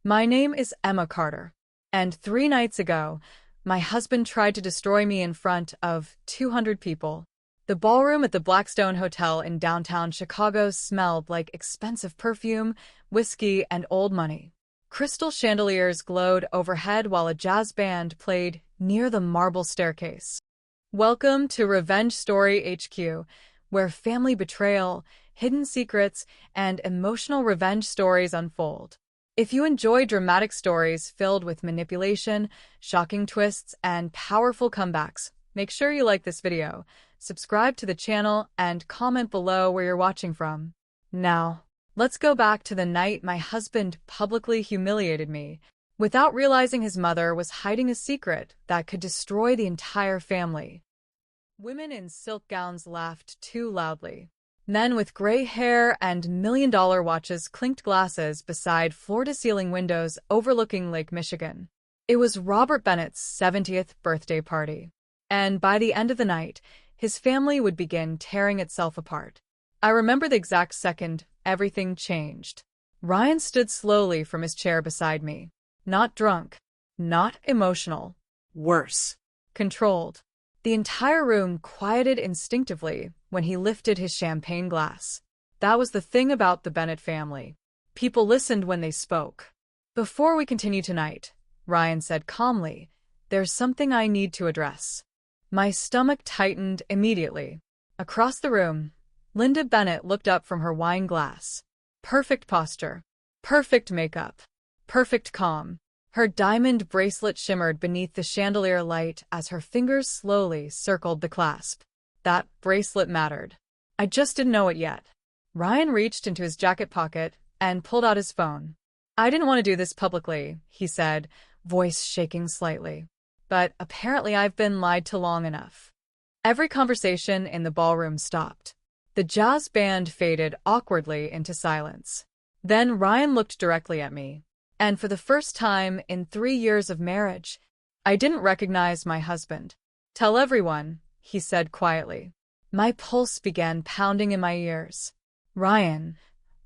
My name is Emma Carter, and 3 nights ago, my husband tried to destroy me in front of 200 people. The ballroom at the Blackstone Hotel in downtown Chicago smelled like expensive perfume, whiskey, and old money. Crystal chandeliers glowed overhead while a jazz band played near the marble staircase. Welcome to Revenge Story HQ, where family betrayal, hidden secrets, and emotional revenge stories unfold. If you enjoy dramatic stories filled with manipulation, shocking twists, and powerful comebacks, make sure you like this video, subscribe to the channel, and comment below where you're watching from. Now, let's go back to the night my husband publicly humiliated me, without realizing his mother was hiding a secret that could destroy the entire family. Women in silk gowns laughed too loudly. Men with gray hair and million-dollar watches clinked glasses beside floor-to-ceiling windows overlooking Lake Michigan. It was Robert Bennett's 70th birthday party, and by the end of the night, his family would begin tearing itself apart. I remember the exact second everything changed. Ryan stood slowly from his chair beside me. Not drunk, not emotional. Worse. Controlled. The entire room quieted instinctively when he lifted his champagne glass. That was the thing about the Bennett family. People listened when they spoke. Before we continue tonight, Ryan said calmly, there's something I need to address. My stomach tightened immediately. Across the room, Linda Bennett looked up from her wine glass. Perfect posture. Perfect makeup. Perfect calm. Her diamond bracelet shimmered beneath the chandelier light as her fingers slowly circled the clasp. That bracelet mattered. I just didn't know it yet. Ryan reached into his jacket pocket and pulled out his phone. I didn't want to do this publicly, he said, voice shaking slightly. But apparently I've been lied to long enough. Every conversation in the ballroom stopped. The jazz band faded awkwardly into silence. Then Ryan looked directly at me. And for the first time in 3 years of marriage, I didn't recognize my husband. Tell everyone, he said quietly. My pulse began pounding in my ears. Ryan,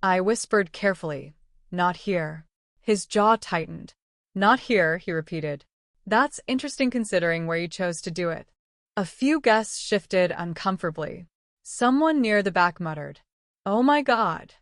I whispered carefully. Not here. His jaw tightened. Not here, he repeated. That's interesting considering where you chose to do it. A few guests shifted uncomfortably. Someone near the back muttered, "Oh my God."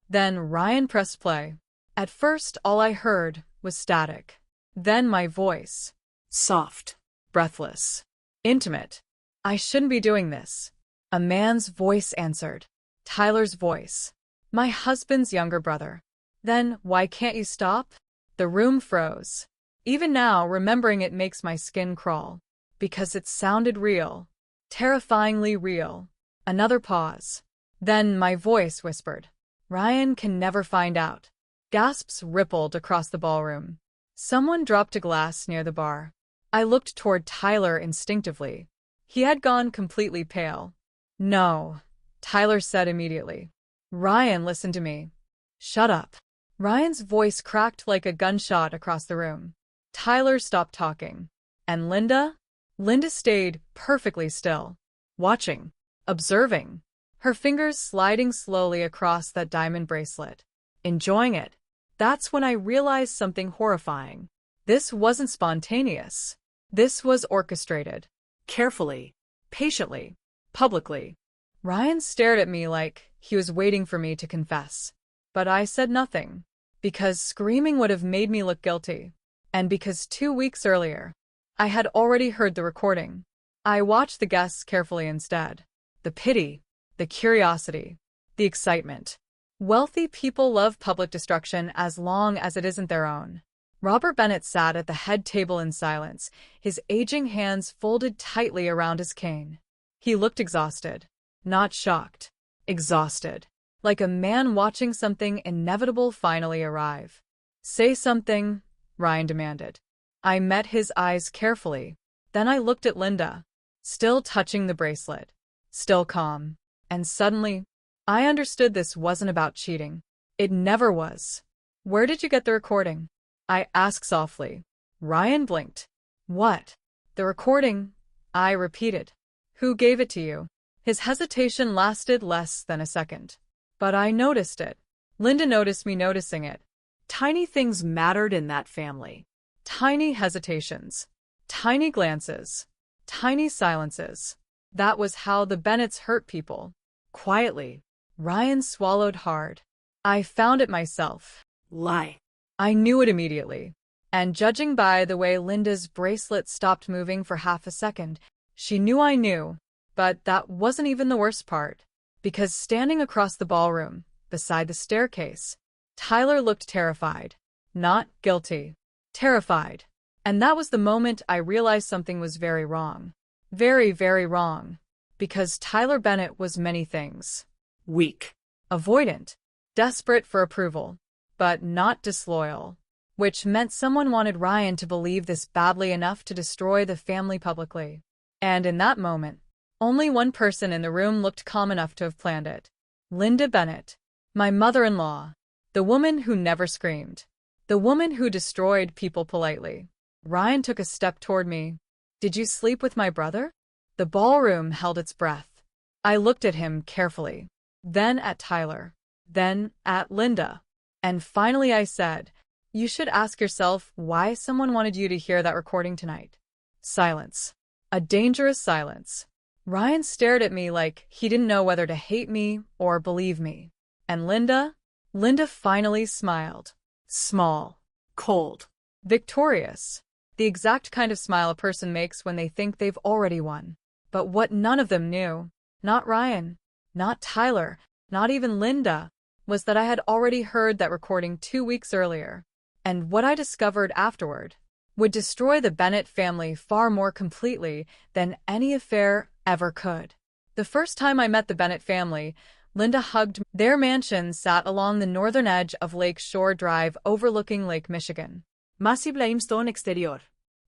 Then Ryan pressed play. At first, all I heard was static. Then my voice. Soft. Breathless. Intimate. I shouldn't be doing this. A man's voice answered. Tyler's voice. My husband's younger brother. Then, why can't you stop? The room froze. Even now, remembering it makes my skin crawl. Because it sounded real. Terrifyingly real. Another pause. Then my voice whispered. Ryan can never find out. Gasps rippled across the ballroom. Someone dropped a glass near the bar. I looked toward Tyler instinctively. He had gone completely pale. No, Tyler said immediately. Ryan, listen to me. Shut up. Ryan's voice cracked like a gunshot across the room. Tyler stopped talking. And Linda? Linda stayed perfectly still. Watching. Observing. Her fingers sliding slowly across that diamond bracelet. Enjoying it. That's when I realized something horrifying. This wasn't spontaneous. This was orchestrated. Carefully. Patiently. Publicly. Ryan stared at me like he was waiting for me to confess. But I said nothing. Because screaming would have made me look guilty. And because 2 weeks earlier, I had already heard the recording. I watched the guests carefully instead. The pity. The curiosity. The excitement. Wealthy people love public destruction as long as it isn't their own. Robert Bennett sat at the head table in silence, his aging hands folded tightly around his cane. He looked exhausted. Not shocked. Exhausted. Like a man watching something inevitable finally arrive. Say something, Ryan demanded. I met his eyes carefully. Then I looked at Linda. Still touching the bracelet. Still calm. And suddenly, I understood this wasn't about cheating. It never was. Where did you get the recording? I asked softly. Ryan blinked. What? The recording, I repeated. Who gave it to you? His hesitation lasted less than a second. But I noticed it. Linda noticed me noticing it. Tiny things mattered in that family. Tiny hesitations. Tiny glances. Tiny silences. That was how the Bennets hurt people. Quietly. Ryan swallowed hard. I found it myself. Lie. I knew it immediately. And judging by the way Linda's bracelet stopped moving for half a second, she knew I knew. But that wasn't even the worst part. Because standing across the ballroom, beside the staircase, Tyler looked terrified. Not guilty. Terrified. And that was the moment I realized something was very wrong. Very, very wrong. Because Tyler Bennet was many things. Weak. Avoidant. Desperate for approval. But not disloyal. Which meant someone wanted Ryan to believe this badly enough to destroy the family publicly. And in that moment, only one person in the room looked calm enough to have planned it. Linda Bennet. My mother-in-law. The woman who never screamed. The woman who destroyed people politely. Ryan took a step toward me. Did you sleep with my brother? The ballroom held its breath. I looked at him carefully. Then at Tyler. Then at Linda. And finally I said, you should ask yourself why someone wanted you to hear that recording tonight. Silence. A dangerous silence. Ryan stared at me like he didn't know whether to hate me or believe me. And Linda? Linda finally smiled. Small. Cold. Victorious. The exact kind of smile a person makes when they think they've already won. But what none of them knew, not Ryan, not Tyler, not even Linda, was that I had already heard that recording 2 weeks earlier. And what I discovered afterward would destroy the Bennet family far more completely than any affair ever could. The first time I met the Bennet family, Linda hugged me. Their mansion sat along the northern edge of Lake Shore Drive overlooking Lake Michigan. Massive limestone exterior.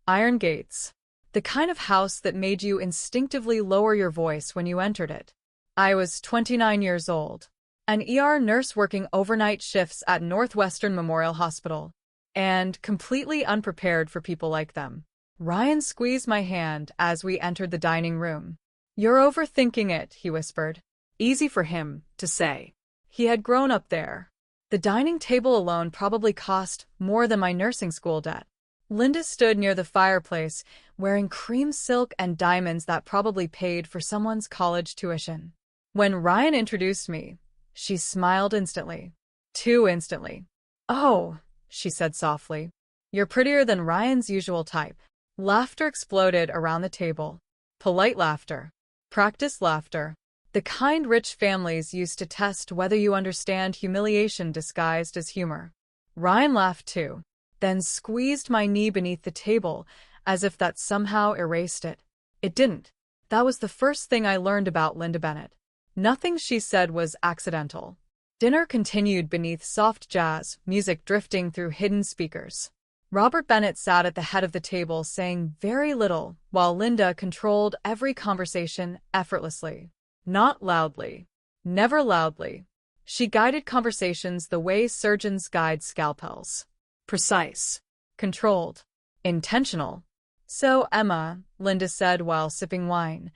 Iron gates. The kind of house that made you instinctively lower your voice when you entered it. I was 29 years old, an ER nurse working overnight shifts at Northwestern Memorial Hospital, and completely unprepared for people like them. Ryan squeezed my hand as we entered the dining room. You're overthinking it, he whispered. Easy for him to say. He had grown up there. The dining table alone probably cost more than my nursing school debt. Linda stood near the fireplace, wearing cream silk and diamonds that probably paid for someone's college tuition. When Ryan introduced me, she smiled instantly. Too instantly. Oh, she said softly. You're prettier than Ryan's usual type. Laughter exploded around the table. Polite laughter. Practiced laughter. The kind rich families used to test whether you understand humiliation disguised as humor. Ryan laughed too, then squeezed my knee beneath the table as if that somehow erased it. It didn't. That was the first thing I learned about Linda Bennet. Nothing she said was accidental. Dinner continued beneath soft jazz music drifting through hidden speakers. Robert Bennet sat at the head of the table saying very little, while Linda controlled every conversation effortlessly. Not loudly. Never loudly. She guided conversations the way surgeons guide scalpels. Precise. Controlled. Intentional. So, Emma, Linda said while sipping wine,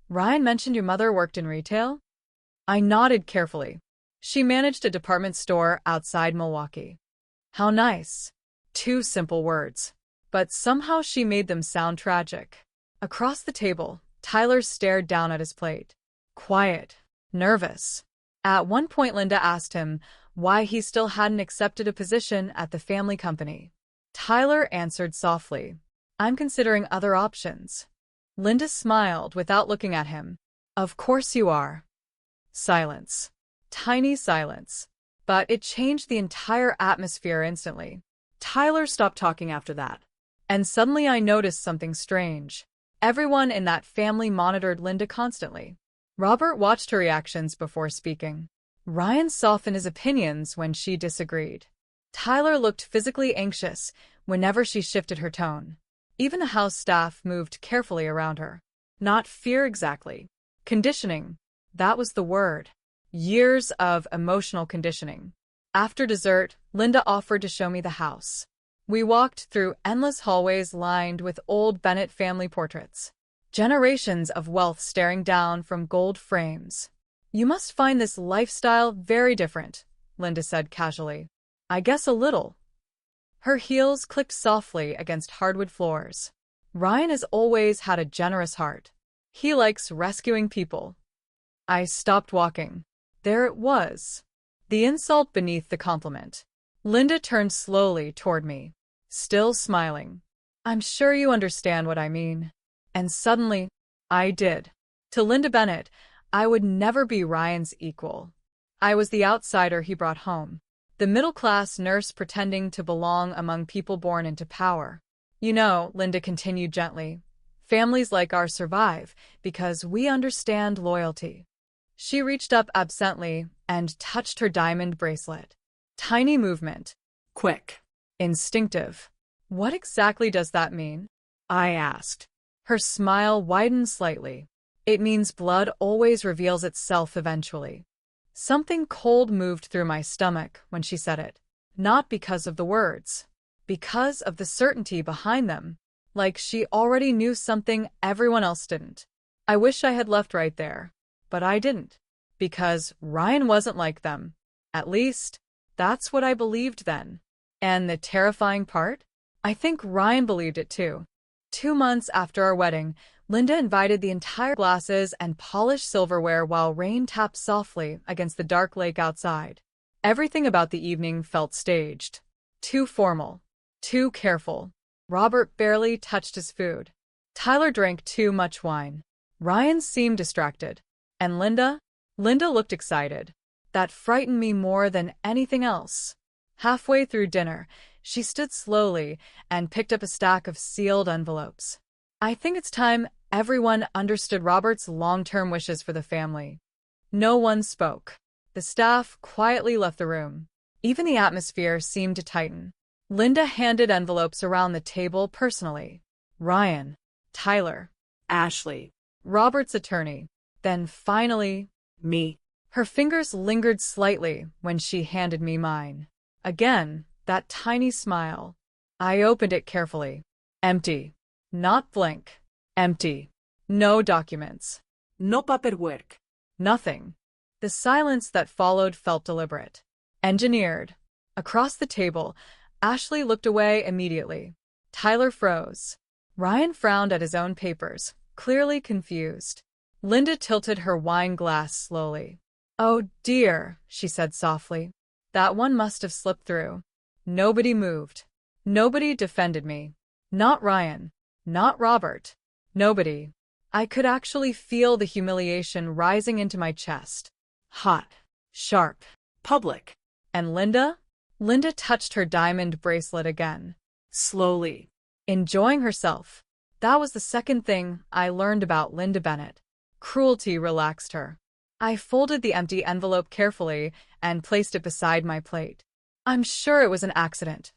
Ryan mentioned your mother worked in retail? I nodded carefully. She managed a department store outside Milwaukee. How nice. 2 simple words. But somehow she made them sound tragic. Across the table, Tyler stared down at his plate. Quiet. Nervous. At one point Linda asked him why he still hadn't accepted a position at the family company. Tyler answered softly, I'm considering other options. Linda smiled without looking at him. Of course you are. Silence. Tiny silence. But it changed the entire atmosphere instantly. Tyler stopped talking after that. And suddenly I noticed something strange. Everyone in that family monitored Linda constantly. Robert watched her reactions before speaking. Ryan softened his opinions when she disagreed. Tyler looked physically anxious whenever she shifted her tone. Even the house staff moved carefully around her. Not fear exactly. Conditioning. That was the word. Years of emotional conditioning. After dessert, Linda offered to show me the house. We walked through endless hallways lined with old Bennet family portraits. Generations of wealth staring down from gold frames. You must find this lifestyle very different, Linda said casually. I guess a little. Her heels clicked softly against hardwood floors. Ryan has always had a generous heart. He likes rescuing people. I stopped walking. There it was. The insult beneath the compliment. Linda turned slowly toward me, still smiling. I'm sure you understand what I mean. And suddenly, I did. To Linda Bennett, I would never be Ryan's equal. I was the outsider he brought home. The middle-class nurse pretending to belong among people born into power. You know, Linda continued gently, families like ours survive because we understand loyalty. She reached up absently and touched her diamond bracelet. Tiny movement. Quick. Instinctive. What exactly does that mean? I asked. Her smile widened slightly. It means blood always reveals itself eventually. Something cold moved through my stomach when she said it. Not because of the words. Because of the certainty behind them. Like she already knew something everyone else didn't. I wish I had left right there. But I didn't. Because Ryan wasn't like them. At least, that's what I believed then. And the terrifying part? I think Ryan believed it too. 2 months after our wedding, Linda invited the entire glasses and polished silverware while rain tapped softly against the dark lake outside. Everything about the evening felt staged. Too formal. Too careful. Robert barely touched his food. Tyler drank too much wine. Ryan seemed distracted. And Linda? Linda looked excited. That frightened me more than anything else. Halfway through dinner, she stood slowly and picked up a stack of sealed envelopes. I think it's time everyone understood Robert's long-term wishes for the family. No one spoke. The staff quietly left the room. Even the atmosphere seemed to tighten. Linda handed envelopes around the table personally. Ryan, Tyler, Ashley. Robert's attorney. Then finally, Me. her fingers lingered slightly when she handed me mine. Again, that tiny smile. I opened it carefully. Empty. Not blank. Empty. No documents. No paperwork. Nothing. The silence that followed felt deliberate. Engineered. Across the table, Ashley looked away immediately. Tyler froze. Ryan frowned at his own papers, clearly confused. Linda tilted her wine glass slowly. Oh dear, she said softly. That one must have slipped through. Nobody moved. Nobody defended me. Not Ryan. Not Robert. Nobody. I could actually feel the humiliation rising into my chest. Hot. Sharp. Public. And Linda? Linda touched her diamond bracelet again. Slowly. Enjoying herself. That was the second thing I learned about Linda Bennett. Cruelty relaxed her. I folded the empty envelope carefully and placed it beside my plate. I'm sure it was an accident,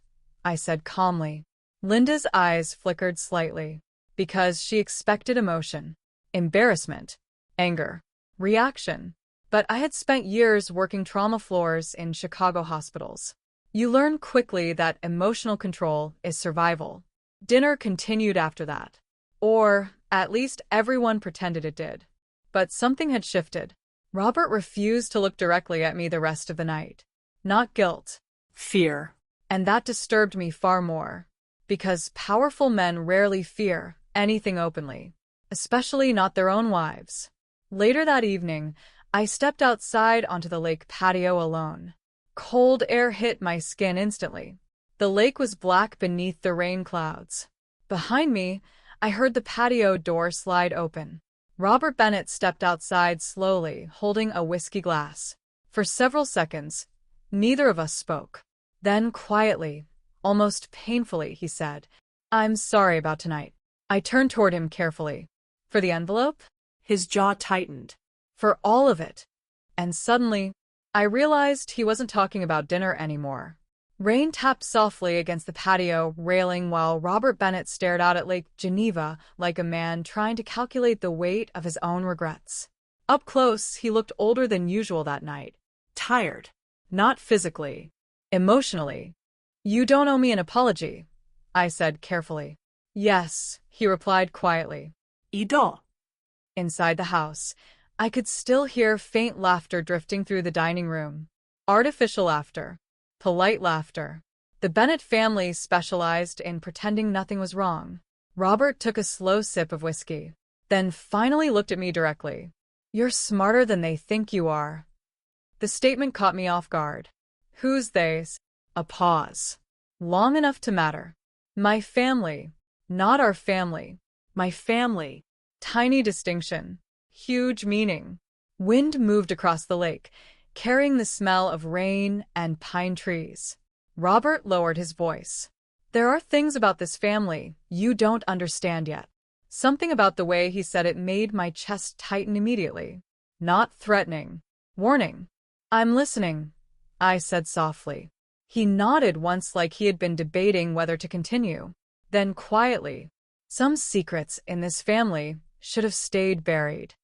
I said calmly. Linda's eyes flickered slightly, because she expected emotion, embarrassment, anger, reaction. But I had spent years working trauma floors in Chicago hospitals. You learn quickly that emotional control is survival. Dinner continued after that. Or, at least everyone pretended it did. But something had shifted. Robert refused to look directly at me the rest of the night. Not guilt. Fear. And that disturbed me far more. Because powerful men rarely fear anything openly. Especially not their own wives. Later that evening, I stepped outside onto the lake patio alone. Cold air hit my skin instantly. The lake was black beneath the rain clouds. Behind me, I heard the patio door slide open. Robert Bennett stepped outside slowly, holding a whiskey glass. For several seconds, neither of us spoke. Then quietly, almost painfully, he said, "I'm sorry about tonight." I turned toward him carefully. For the envelope? His jaw tightened. For all of it. And suddenly, I realized he wasn't talking about dinner anymore. Rain tapped softly against the patio railing while Robert Bennett stared out at Lake Geneva like a man trying to calculate the weight of his own regrets. Up close, he looked older than usual that night. Tired. Not physically. Emotionally. "You don't owe me an apology," I said carefully. "Yes," he replied quietly. Ido. Inside the house, I could still hear faint laughter drifting through the dining room. Artificial laughter. Polite laughter. The Bennett family specialized in pretending nothing was wrong. Robert took a slow sip of whiskey, then finally looked at me directly. You're smarter than they think you are. The statement caught me off guard. Who's they? A pause. Long enough to matter. My family. Not our family. My family. Tiny distinction. Huge meaning. Wind moved across the lake, carrying the smell of rain and pine trees. Robert lowered his voice. There are things about this family you don't understand yet. Something about the way he said it made my chest tighten immediately. Not threatening. Warning. I'm listening, I said softly. He nodded once like he had been debating whether to continue. Then quietly, some secrets in this family should have stayed buried.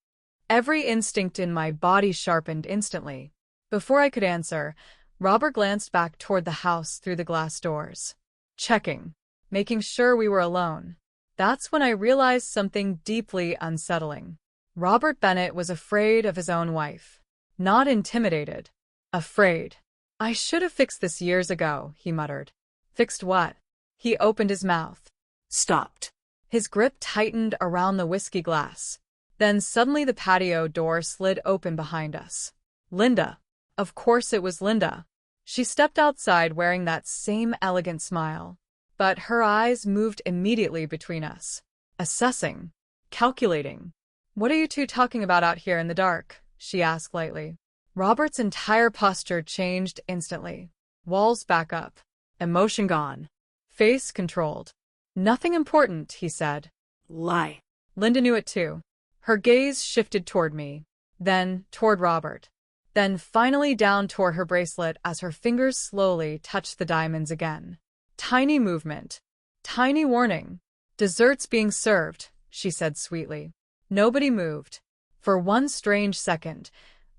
Every instinct in my body sharpened instantly. Before I could answer, Robert glanced back toward the house through the glass doors. Checking, making sure we were alone. That's when I realized something deeply unsettling. Robert Bennett was afraid of his own wife. Not intimidated. Afraid. I should have fixed this years ago, he muttered. Fixed what? He opened his mouth. Stopped. His grip tightened around the whiskey glass. Then suddenly the patio door slid open behind us. Linda. Of course it was Linda. She stepped outside wearing that same elegant smile. But her eyes moved immediately between us. Assessing. Calculating. What are you two talking about out here in the dark? She asked lightly. Robert's entire posture changed instantly. Walls back up. Emotion gone. Face controlled. Nothing important, he said. Lie. Linda knew it too. Her gaze shifted toward me, then toward Robert, then finally down toward her bracelet as her fingers slowly touched the diamonds again. Tiny movement. Tiny warning. Dessert's being served, she said sweetly. Nobody moved. For one strange second,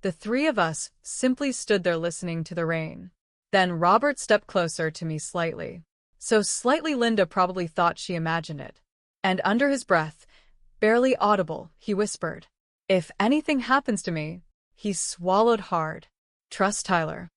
the three of us simply stood there listening to the rain. Then Robert stepped closer to me slightly. So slightly Linda probably thought she imagined it. And under his breath, barely audible, he whispered, If anything happens to me, he swallowed hard. Trust Tyler.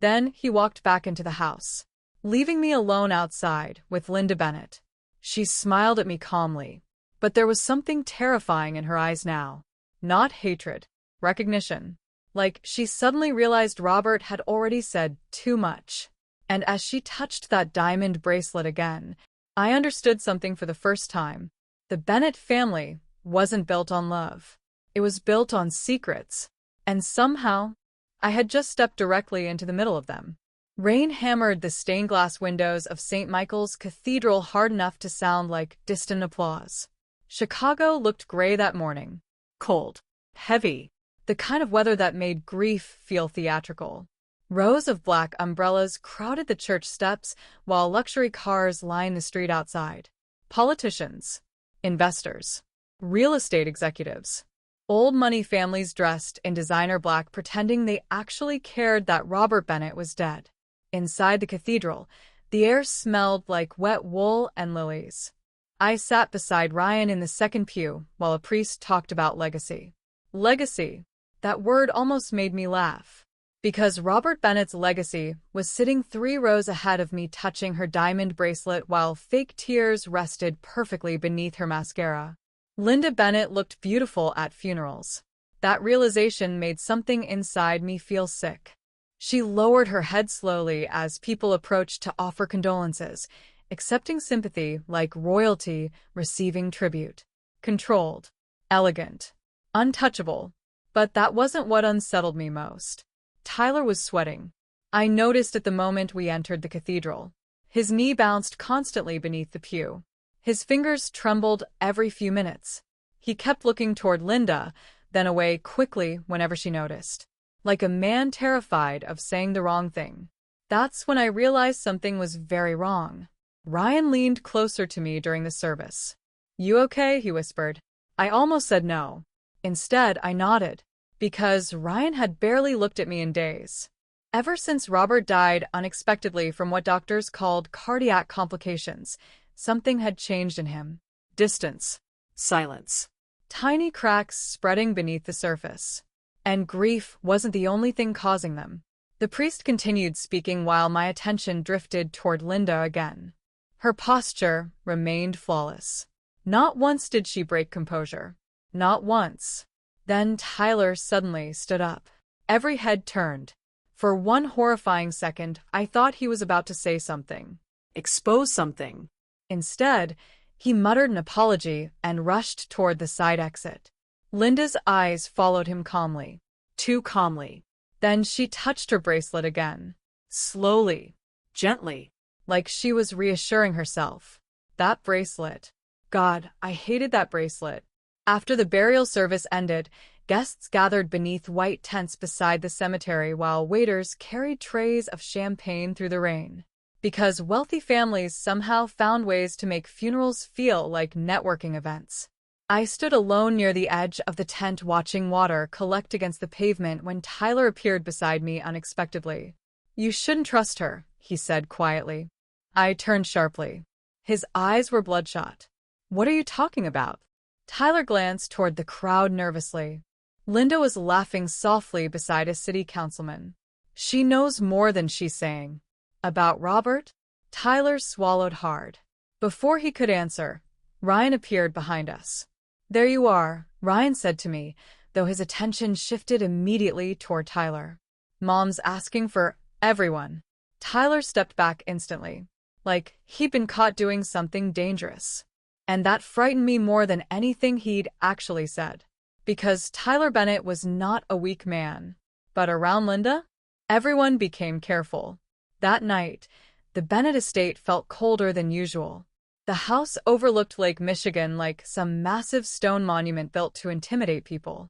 Then he walked back into the house, leaving me alone outside with Linda Bennett. She smiled at me calmly, but there was something terrifying in her eyes now. Not hatred, recognition. Like she suddenly realized Robert had already said too much. And as she touched that diamond bracelet again, I understood something for the first time. The Bennett family wasn't built on love. It was built on secrets. And somehow, I had just stepped directly into the middle of them. Rain hammered the stained glass windows of St. Michael's Cathedral hard enough to sound like distant applause. Chicago looked gray that morning. Cold. Heavy. The kind of weather that made grief feel theatrical. Rows of black umbrellas crowded the church steps while luxury cars lined the street outside. Politicians. Investors. Real estate executives. Old money families dressed in designer black pretending they actually cared that Robert Bennett was dead. Inside the cathedral, the air smelled like wet wool and lilies. I sat beside Ryan in the second pew while a priest talked about legacy. Legacy. That word almost made me laugh. Because Robert Bennett's legacy was sitting 3 rows ahead of me touching her diamond bracelet while fake tears rested perfectly beneath her mascara. Linda Bennett looked beautiful at funerals. That realization made something inside me feel sick. She lowered her head slowly as people approached to offer condolences, accepting sympathy like royalty receiving tribute. Controlled. Elegant. Untouchable. But that wasn't what unsettled me most. Tyler was sweating. I noticed at the moment we entered the cathedral. His knee bounced constantly beneath the pew. His fingers trembled every few minutes. He kept looking toward Linda, then away quickly whenever she noticed. Like a man terrified of saying the wrong thing. That's when I realized something was very wrong. Ryan leaned closer to me during the service. You okay? He whispered. I almost said no. Instead, I nodded. Because Ryan had barely looked at me in days. Ever since Robert died unexpectedly from what doctors called cardiac complications, something had changed in him. Distance. Silence. Tiny cracks spreading beneath the surface. And grief wasn't the only thing causing them. The priest continued speaking while my attention drifted toward Linda again. Her posture remained flawless. Not once did she break composure. Not once. Then Tyler suddenly stood up. Every head turned. For one horrifying second, I thought he was about to say something. Expose something. Instead, he muttered an apology and rushed toward the side exit. Linda's eyes followed him calmly. Too calmly. Then she touched her bracelet again. Slowly. Gently. Like she was reassuring herself. That bracelet. God, I hated that bracelet. After the burial service ended, guests gathered beneath white tents beside the cemetery while waiters carried trays of champagne through the rain. Because wealthy families somehow found ways to make funerals feel like networking events. I stood alone near the edge of the tent watching water collect against the pavement when Tyler appeared beside me unexpectedly. "You shouldn't trust her," he said quietly. I turned sharply. His eyes were bloodshot. "What are you talking about?" Tyler glanced toward the crowd nervously. Linda was laughing softly beside a city councilman. "She knows more than she's saying." "About Robert?" Tyler swallowed hard. Before he could answer, Ryan appeared behind us. "There you are," Ryan said to me, though his attention shifted immediately toward Tyler. "Mom's asking for everyone." Tyler stepped back instantly, like he'd been caught doing something dangerous. And that frightened me more than anything he'd actually said. Because Tyler Bennett was not a weak man. But around Linda, everyone became careful. That night, the Bennett estate felt colder than usual. The house overlooked Lake Michigan like some massive stone monument built to intimidate people.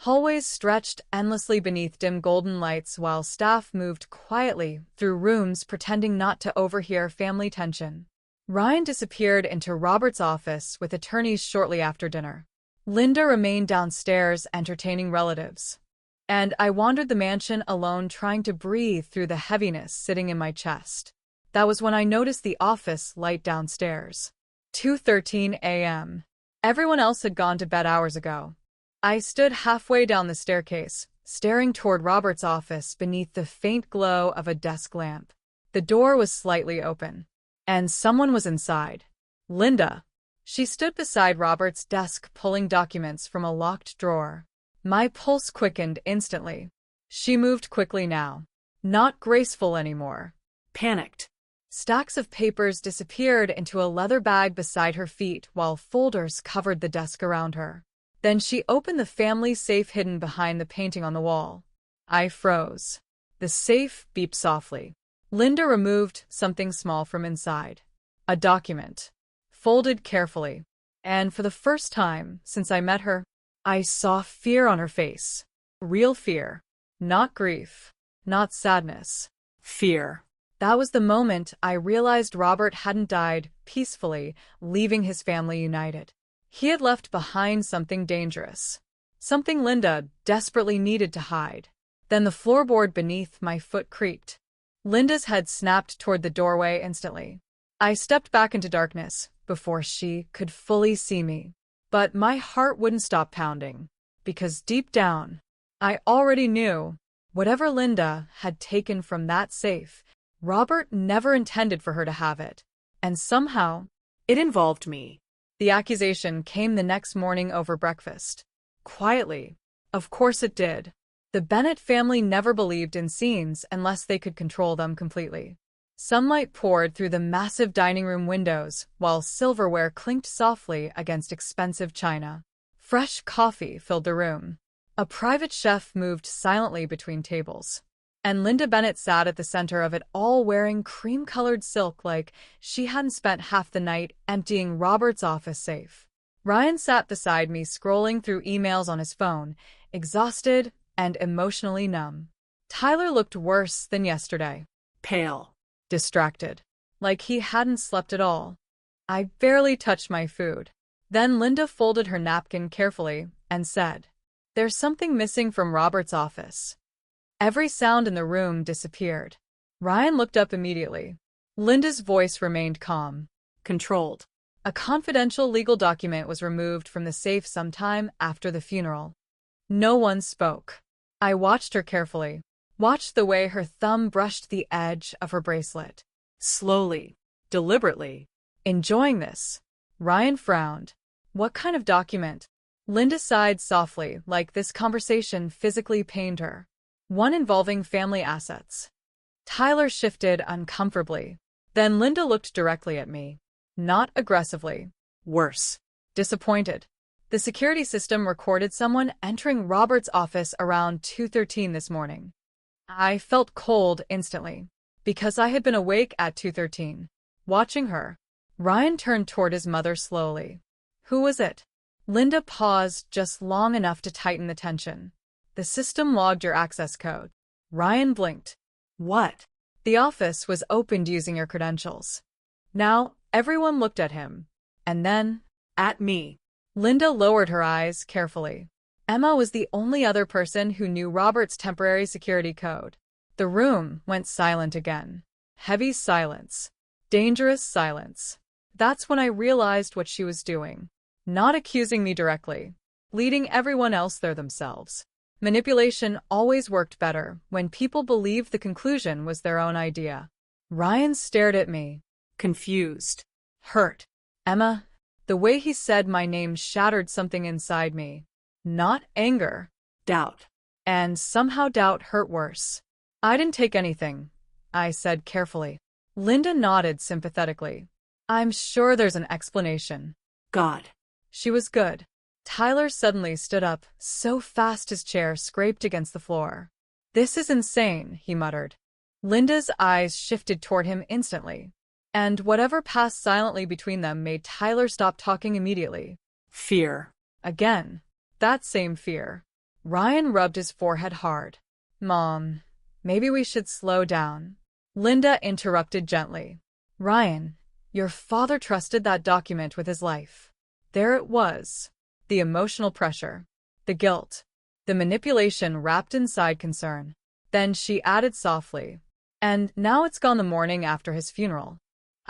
Hallways stretched endlessly beneath dim golden lights while staff moved quietly through rooms pretending not to overhear family tension. Ryan disappeared into Robert's office with attorneys shortly after dinner. Linda remained downstairs entertaining relatives. And I wandered the mansion alone trying to breathe through the heaviness sitting in my chest. That was when I noticed the office light downstairs. 2:13 a.m. Everyone else had gone to bed hours ago. I stood halfway down the staircase, staring toward Robert's office beneath the faint glow of a desk lamp. The door was slightly open. And someone was inside. Linda. She stood beside Robert's desk pulling documents from a locked drawer. My pulse quickened instantly. She moved quickly now. Not graceful anymore. Panicked. Stacks of papers disappeared into a leather bag beside her feet while folders covered the desk around her. Then she opened the family safe hidden behind the painting on the wall. I froze. The safe beeped softly. Linda removed something small from inside. A document. Folded carefully. And for the first time since I met her, I saw fear on her face. Real fear. Not grief. Not sadness. Fear. That was the moment I realized Robert hadn't died peacefully, leaving his family united. He had left behind something dangerous. Something Linda desperately needed to hide. Then the floorboard beneath my foot creaked. Linda's head snapped toward the doorway instantly. I stepped back into darkness before she could fully see me. But my heart wouldn't stop pounding. Because deep down, I already knew whatever Linda had taken from that safe, Robert never intended for her to have it. And somehow, it involved me. The accusation came the next morning over breakfast. Quietly. Of course it did. The Bennett family never believed in scenes unless they could control them completely. Sunlight poured through the massive dining room windows, while silverware clinked softly against expensive china. Fresh coffee filled the room. A private chef moved silently between tables. And Linda Bennett sat at the center of it all wearing cream-colored silk like she hadn't spent half the night emptying Robert's office safe. Ryan sat beside me scrolling through emails on his phone, exhausted and emotionally numb. Tyler looked worse than yesterday. Pale. Distracted. Like he hadn't slept at all. I barely touched my food. Then Linda folded her napkin carefully and said, "There's something missing from Robert's office." Every sound in the room disappeared. Ryan looked up immediately. Linda's voice remained calm. Controlled. A confidential legal document was removed from the safe sometime after the funeral. No one spoke. I watched her carefully. Watched the way her thumb brushed the edge of her bracelet. Slowly. Deliberately. Enjoying this. Ryan frowned. What kind of document? Linda sighed softly, like this conversation physically pained her. One involving family assets. Tyler shifted uncomfortably. Then Linda looked directly at me. Not aggressively. Worse. Disappointed. The security system recorded someone entering Robert's office around 2:13 this morning. I felt cold instantly, because I had been awake at 2:13, watching her. Ryan turned toward his mother slowly. Who was it? Linda paused just long enough to tighten the tension. The system logged your access code. Ryan blinked. What? The office was opened using your credentials. Now, everyone looked at him. And then, At me. Linda lowered her eyes carefully. Emma was the only other person who knew Robert's temporary security code. The room went silent again. Heavy silence. Dangerous silence. That's when I realized what she was doing. Not accusing me directly. Leading everyone else there themselves. Manipulation always worked better when people believed the conclusion was their own idea. Ryan stared at me. Confused. Hurt. Emma, the way he said my name shattered something inside me. Not anger. Doubt. And somehow doubt hurt worse. I didn't take anything, I said carefully. Linda nodded sympathetically. I'm sure there's an explanation. God. She was good. Tyler suddenly stood up, so fast his chair scraped against the floor. This is insane, he muttered. Linda's eyes shifted toward him instantly. And whatever passed silently between them made Tyler stop talking immediately. Fear. Again. That same fear. Ryan rubbed his forehead hard. Mom, maybe we should slow down. Linda interrupted gently. Ryan, your father trusted that document with his life. There it was. The emotional pressure. The guilt. The manipulation wrapped inside concern. Then she added softly. And now it's gone the morning after his funeral.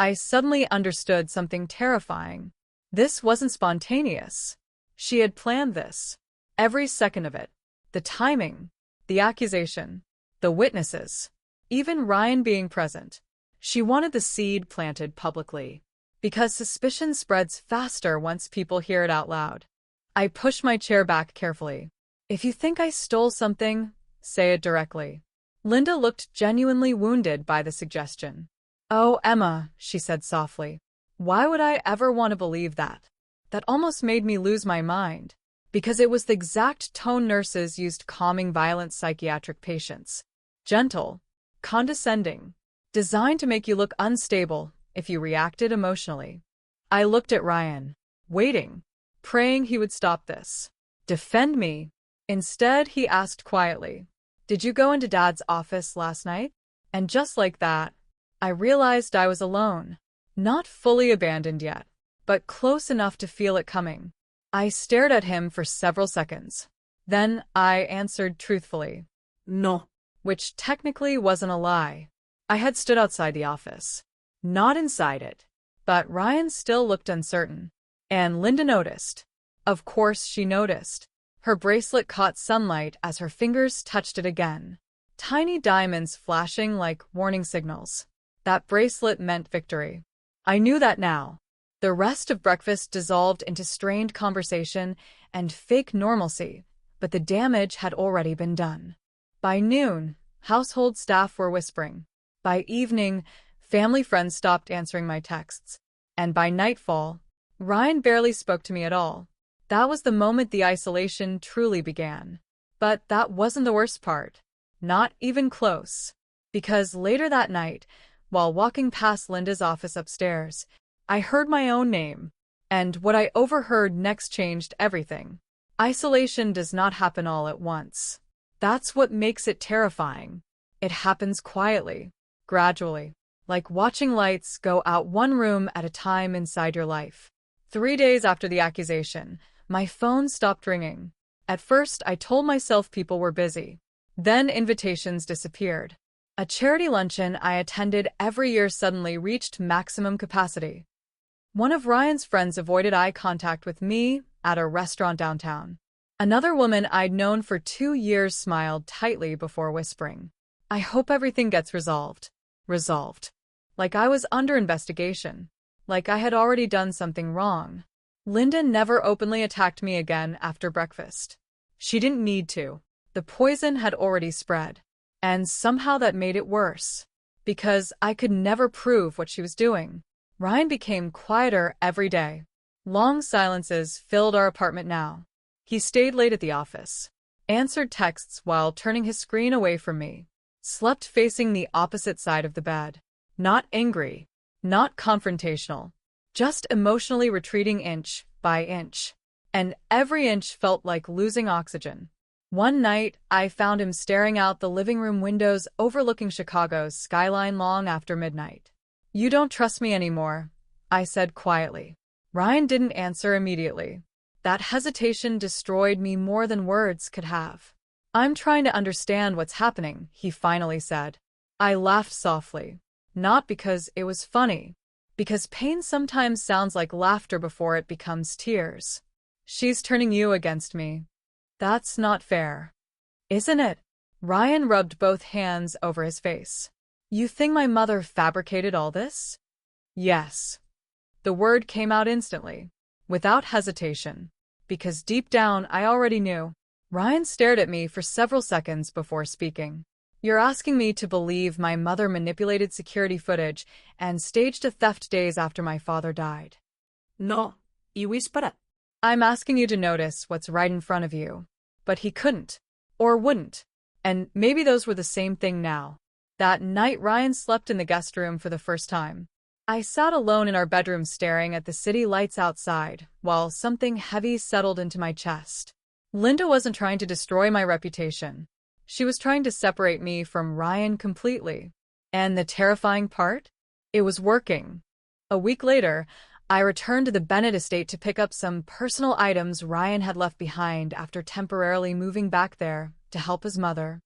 I suddenly understood something terrifying. This wasn't spontaneous. She had planned this. Every second of it. The timing. The accusation. The witnesses. Even Ryan being present. She wanted the seed planted publicly. Because suspicion spreads faster once people hear it out loud. I pushed my chair back carefully. If you think I stole something, say it directly. Linda looked genuinely wounded by the suggestion. Oh, Emma, she said softly. Why would I ever want to believe that? That almost made me lose my mind. Because it was the exact tone nurses used calming violent psychiatric patients. Gentle. Condescending. Designed to make you look unstable if you reacted emotionally. I looked at Ryan. Waiting. Praying he would stop this. Defend me. Instead, he asked quietly. Did you go into Dad's office last night? And just like that, I realized I was alone. Not fully abandoned yet, but close enough to feel it coming. I stared at him for several seconds. Then I answered truthfully. No. Which technically wasn't a lie. I had stood outside the office. Not inside it. But Ryan still looked uncertain. And Linda noticed. Of course she noticed. Her bracelet caught sunlight as her fingers touched it again. Tiny diamonds flashing like warning signals. That bracelet meant victory. I knew that now. The rest of breakfast dissolved into strained conversation and fake normalcy, but the damage had already been done. By noon, household staff were whispering. By evening, family friends stopped answering my texts. And by nightfall, Ryan barely spoke to me at all. That was the moment the isolation truly began. But that wasn't the worst part. Not even close. Because later that night, while walking past Linda's office upstairs, I heard my own name. And what I overheard next changed everything. Isolation does not happen all at once. That's what makes it terrifying. It happens quietly, gradually, like watching lights go out one room at a time inside your life. 3 days after the accusation, my phone stopped ringing. At first, I told myself people were busy. Then invitations disappeared. A charity luncheon I attended every year suddenly reached maximum capacity. One of Ryan's friends avoided eye contact with me at a restaurant downtown. Another woman I'd known for 2 years smiled tightly before whispering, I hope everything gets resolved. Resolved. Like I was under investigation. Like I had already done something wrong. Linda never openly attacked me again after breakfast. She didn't need to. The poison had already spread. And somehow that made it worse. Because I could never prove what she was doing. Ryan became quieter every day. Long silences filled our apartment now. He stayed late at the office. Answered texts while turning his screen away from me. Slept facing the opposite side of the bed. Not angry. Not confrontational. Just emotionally retreating inch by inch. And every inch felt like losing oxygen. One night, I found him staring out the living room windows overlooking Chicago's skyline long after midnight. "You don't trust me anymore," I said quietly. Ryan didn't answer immediately. That hesitation destroyed me more than words could have. "I'm trying to understand what's happening," he finally said. I laughed softly. Not because it was funny. Because pain sometimes sounds like laughter before it becomes tears. "She's turning you against me. That's not fair. Isn't it?" Ryan rubbed both hands over his face. "You think my mother fabricated all this?" "Yes." The word came out instantly, without hesitation, because deep down I already knew. Ryan stared at me for several seconds before speaking. "You're asking me to believe my mother manipulated security footage and staged a theft days after my father died?" No. Iwispara. "I'm asking you to notice what's right in front of you." But he couldn't. Or wouldn't. And maybe those were the same thing now. That night Ryan slept in the guest room for the first time. I sat alone in our bedroom staring at the city lights outside, while something heavy settled into my chest. Linda wasn't trying to destroy my reputation. She was trying to separate me from Ryan completely. And the terrifying part? It was working. A week later, I returned to the Bennett estate to pick up some personal items Ryan had left behind after temporarily moving back there to help his mother.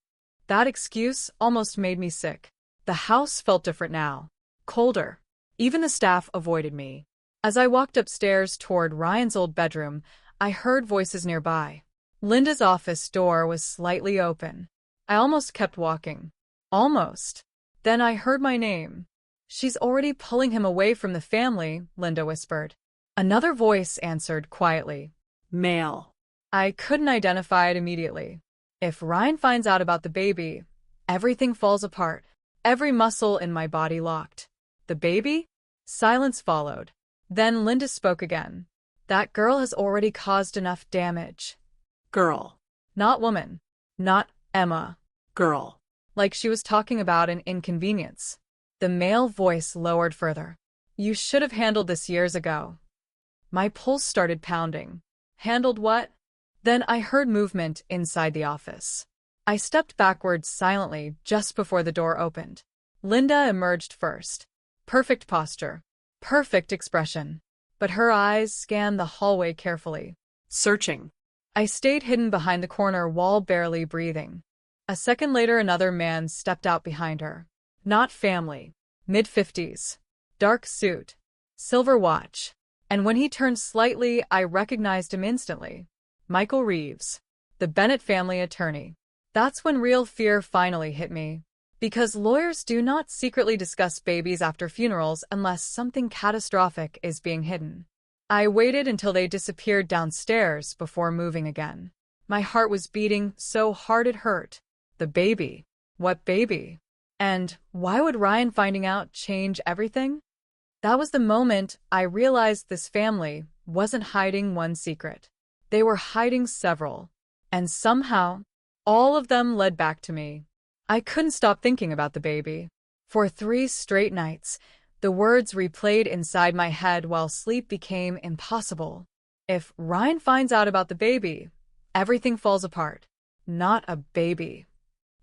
That excuse almost made me sick. The house felt different now. Colder. Even the staff avoided me. As I walked upstairs toward Ryan's old bedroom, I heard voices nearby. Linda's office door was slightly open. I almost kept walking. Almost. Then I heard my name. "She's already pulling him away from the family," Linda whispered. Another voice answered quietly. Male. I couldn't identify it immediately. If Ryan finds out about the baby, everything falls apart. Every muscle in my body locked. "The baby?" Silence followed. Then Linda spoke again. "That girl has already caused enough damage." Girl. Not woman. Not Emma. Girl. Like she was talking about an inconvenience. The male voice lowered further. "You should have handled this years ago." My pulse started pounding. Handled what? Then I heard movement inside the office. I stepped backwards silently just before the door opened. Linda emerged first. Perfect posture. Perfect expression. But her eyes scanned the hallway carefully. Searching. I stayed hidden behind the corner wall, barely breathing. A second later, another man stepped out behind her. Not family. Mid-50s. Dark suit. Silver watch. And when he turned slightly, I recognized him instantly. Michael Reeves. The Bennett family attorney. That's when real fear finally hit me. Because lawyers do not secretly discuss babies after funerals unless something catastrophic is being hidden. I waited until they disappeared downstairs before moving again. My heart was beating so hard it hurt. The baby. What baby? And why would Ryan finding out change everything? That was the moment I realized this family wasn't hiding one secret. They were hiding several. And somehow, all of them led back to me. I couldn't stop thinking about the baby. For 3 straight nights, the words replayed inside my head while sleep became impossible. If Ryan finds out about the baby, everything falls apart. Not a baby.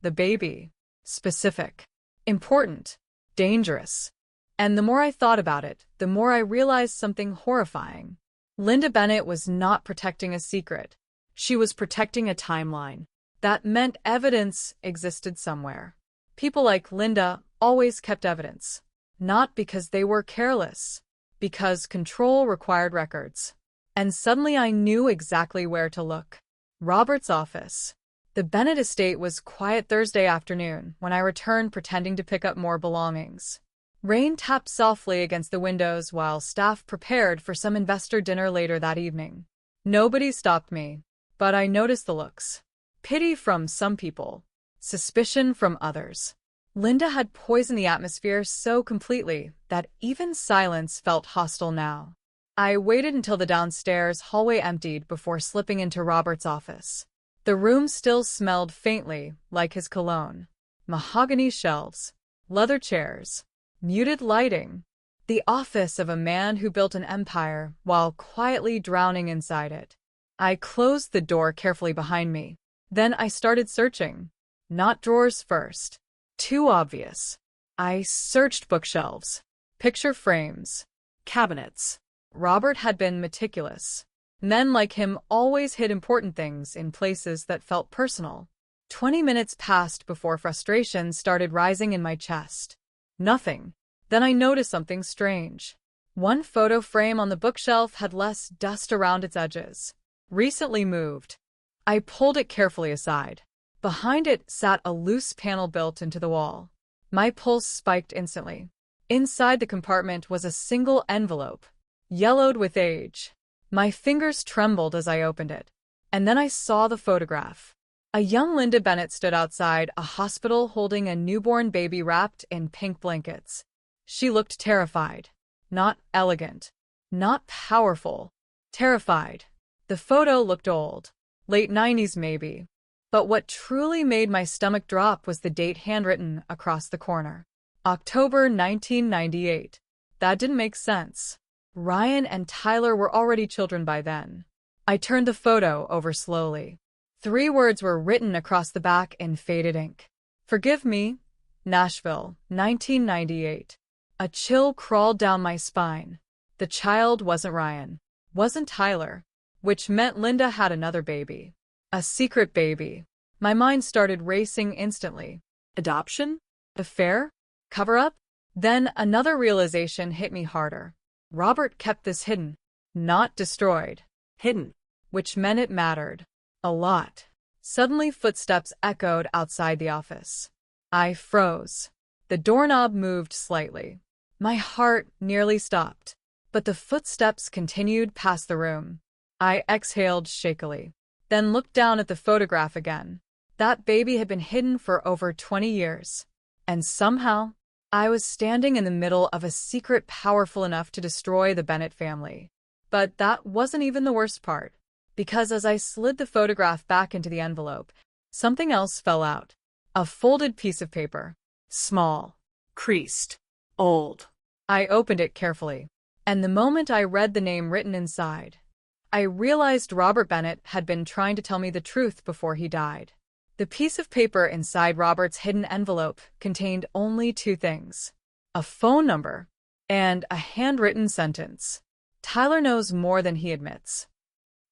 The baby. Specific. Important. Dangerous. And the more I thought about it, the more I realized something horrifying. Linda Bennett was not protecting a secret. She was protecting a timeline. That meant evidence existed somewhere. People like Linda always kept evidence. Not because they were careless. Because control required records. And suddenly I knew exactly where to look. Robert's office. The Bennett estate was quiet Thursday afternoon when I returned pretending to pick up more belongings. Rain tapped softly against the windows while staff prepared for some investor dinner later that evening. Nobody stopped me, but I noticed the looks. Pity from some people, suspicion from others. Linda had poisoned the atmosphere so completely that even silence felt hostile now. I waited until the downstairs hallway emptied before slipping into Robert's office. The room still smelled faintly like his cologne. Mahogany shelves, leather chairs, muted lighting. The office of a man who built an empire while quietly drowning inside it. I closed the door carefully behind me. Then I started searching. Not drawers first. Too obvious. I searched bookshelves, picture frames, Cabinets. Robert had been meticulous. Men like him always hid important things in places that felt personal. 20 minutes passed before frustration started rising in my chest. Nothing. Then I noticed something strange. One photo frame on the bookshelf had less dust around its edges. Recently moved. I pulled it carefully aside. Behind it sat a loose panel built into the wall. My pulse spiked instantly. Inside the compartment was a single envelope, yellowed with age. My fingers trembled as I opened it. And then I saw the photograph. A young Linda Bennett stood outside a hospital holding a newborn baby wrapped in pink blankets. She looked terrified. Not elegant. Not powerful. Terrified. The photo looked old. Late 90s maybe. But what truly made my stomach drop was the date handwritten across the corner. October 1998. That didn't make sense. Ryan and Tyler were already children by then. I turned the photo over slowly. 3 words were written across the back in faded ink. Forgive me, Nashville, 1998. A chill crawled down my spine. The child wasn't Ryan. Wasn't Tyler. Which meant Linda had another baby. A secret baby. My mind started racing instantly. Adoption? Affair? Cover-up? Then another realization hit me harder. Robert kept this hidden, not destroyed. Hidden. Which meant it mattered. A lot. Suddenly footsteps echoed outside the office. I froze. The doorknob moved slightly. My heart nearly stopped. But the footsteps continued past the room. I exhaled shakily. Then looked down at the photograph again. That baby had been hidden for over 20 years. And somehow, I was standing in the middle of a secret powerful enough to destroy the Bennett family. But that wasn't even the worst part. Because as I slid the photograph back into the envelope, something else fell out. A folded piece of paper. Small. Creased. Old. I opened it carefully. And the moment I read the name written inside, I realized Robert Bennett had been trying to tell me the truth before he died. The piece of paper inside Robert's hidden envelope contained only 2 things: a phone number and a handwritten sentence. Tyler knows more than he admits.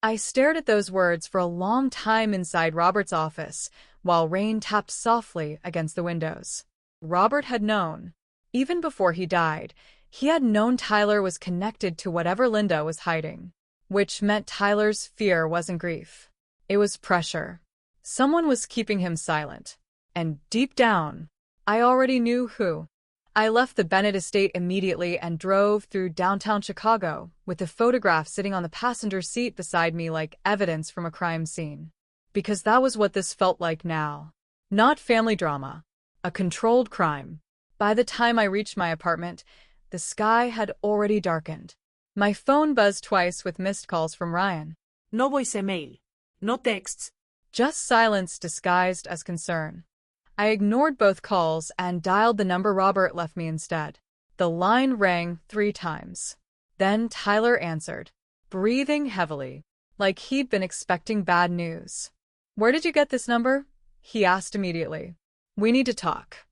I stared at those words for a long time inside Robert's office while rain tapped softly against the windows. Robert had known. Even before he died, he had known Tyler was connected to whatever Linda was hiding. Which meant Tyler's fear wasn't grief. It was pressure. Someone was keeping him silent. And deep down, I already knew who. I left the Bennett estate immediately and drove through downtown Chicago, with the photograph sitting on the passenger seat beside me like evidence from a crime scene. Because that was what this felt like now. Not family drama. A controlled crime. By the time I reached my apartment, the sky had already darkened. My phone buzzed twice with missed calls from Ryan. No voicemail. No texts. Just silence disguised as concern. I ignored both calls and dialed the number Robert left me instead. The line rang 3 times. Then Tyler answered, breathing heavily, like he'd been expecting bad news. Where did you get this number? He asked immediately. We need to talk.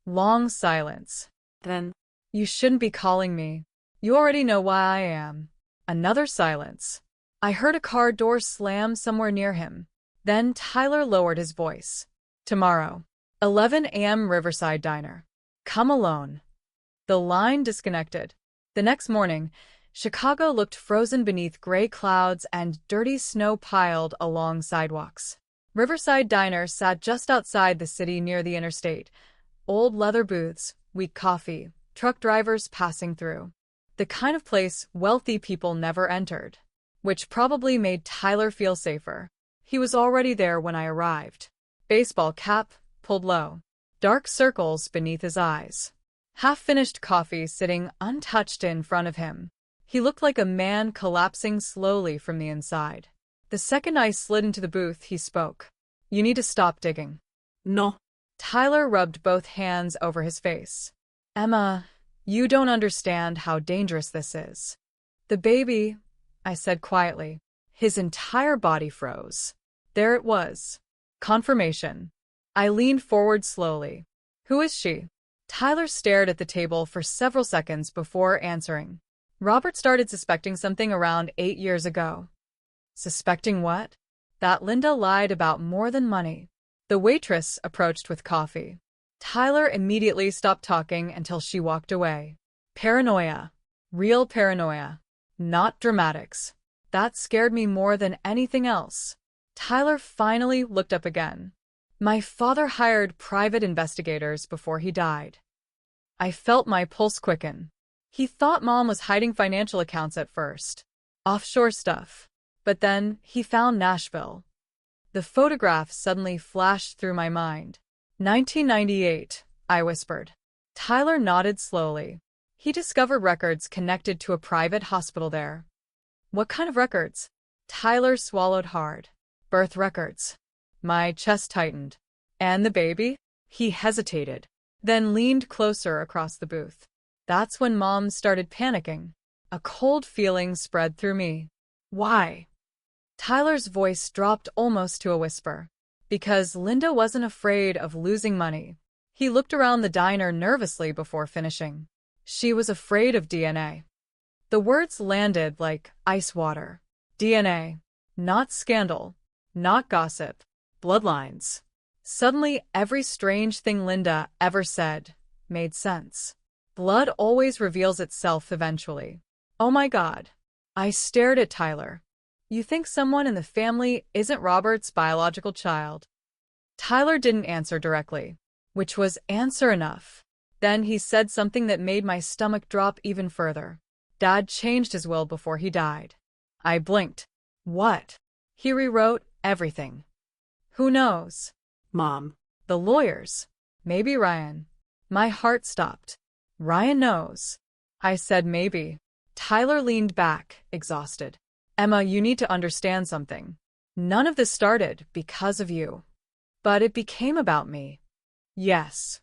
Long silence. Then, you shouldn't be calling me. You already know why I am. Another silence. I heard a car door slam somewhere near him. Then Tyler lowered his voice. Tomorrow. 11 a.m. Riverside Diner. Come alone. The line disconnected. The next morning, Chicago looked frozen beneath gray clouds and dirty snow piled along sidewalks. Riverside Diner sat just outside the city near the interstate. Old leather booths, weak coffee, truck drivers passing through. The kind of place wealthy people never entered. Which probably made Tyler feel safer. He was already there when I arrived. Baseball cap, pulled low. Dark circles beneath his eyes. Half-finished coffee sitting untouched in front of him. He looked like a man collapsing slowly from the inside. The second I slid into the booth, he spoke. "You need to stop digging." No. Tyler rubbed both hands over his face. "Emma, you don't understand how dangerous this is." "The baby," I said quietly. His entire body froze. There it was. Confirmation. I leaned forward slowly. "Who is she?" Tyler stared at the table for several seconds before answering. "Robert started suspecting something around 8 years ago." Suspecting what? That Linda lied about more than money. The waitress approached with coffee. Tyler immediately stopped talking until she walked away. Paranoia. Real paranoia. Not dramatics. That scared me more than anything else. Tyler finally looked up again. "My father hired private investigators before he died." I felt my pulse quicken. He thought Mom was hiding financial accounts at first. Offshore stuff. But then he found Nashville. The photograph suddenly flashed through my mind. 1998, I whispered. Tyler nodded slowly. He discovered records connected to a private hospital there. What kind of records? Tyler swallowed hard. Birth records. My chest tightened. And the baby? He hesitated, then leaned closer across the booth. That's when Mom started panicking. A cold feeling spread through me. Why? Tyler's voice dropped almost to a whisper. Because Linda wasn't afraid of losing money. He looked around the diner nervously before finishing. She was afraid of DNA. The words landed like ice water. DNA. Not scandal. Not gossip. Bloodlines. Suddenly, every strange thing Linda ever said made sense. Blood always reveals itself eventually. Oh my God. I stared at Tyler. You think someone in the family isn't Robert's biological child? Tyler didn't answer directly, which was answer enough. Then he said something that made my stomach drop even further. Dad changed his will before he died. I blinked. What? He rewrote everything. Who knows? Mom. The lawyers. Maybe Ryan. My heart stopped. Ryan knows. I said maybe. Tyler leaned back, exhausted. Emma, you need to understand something. None of this started because of you. But it became about me. Yes.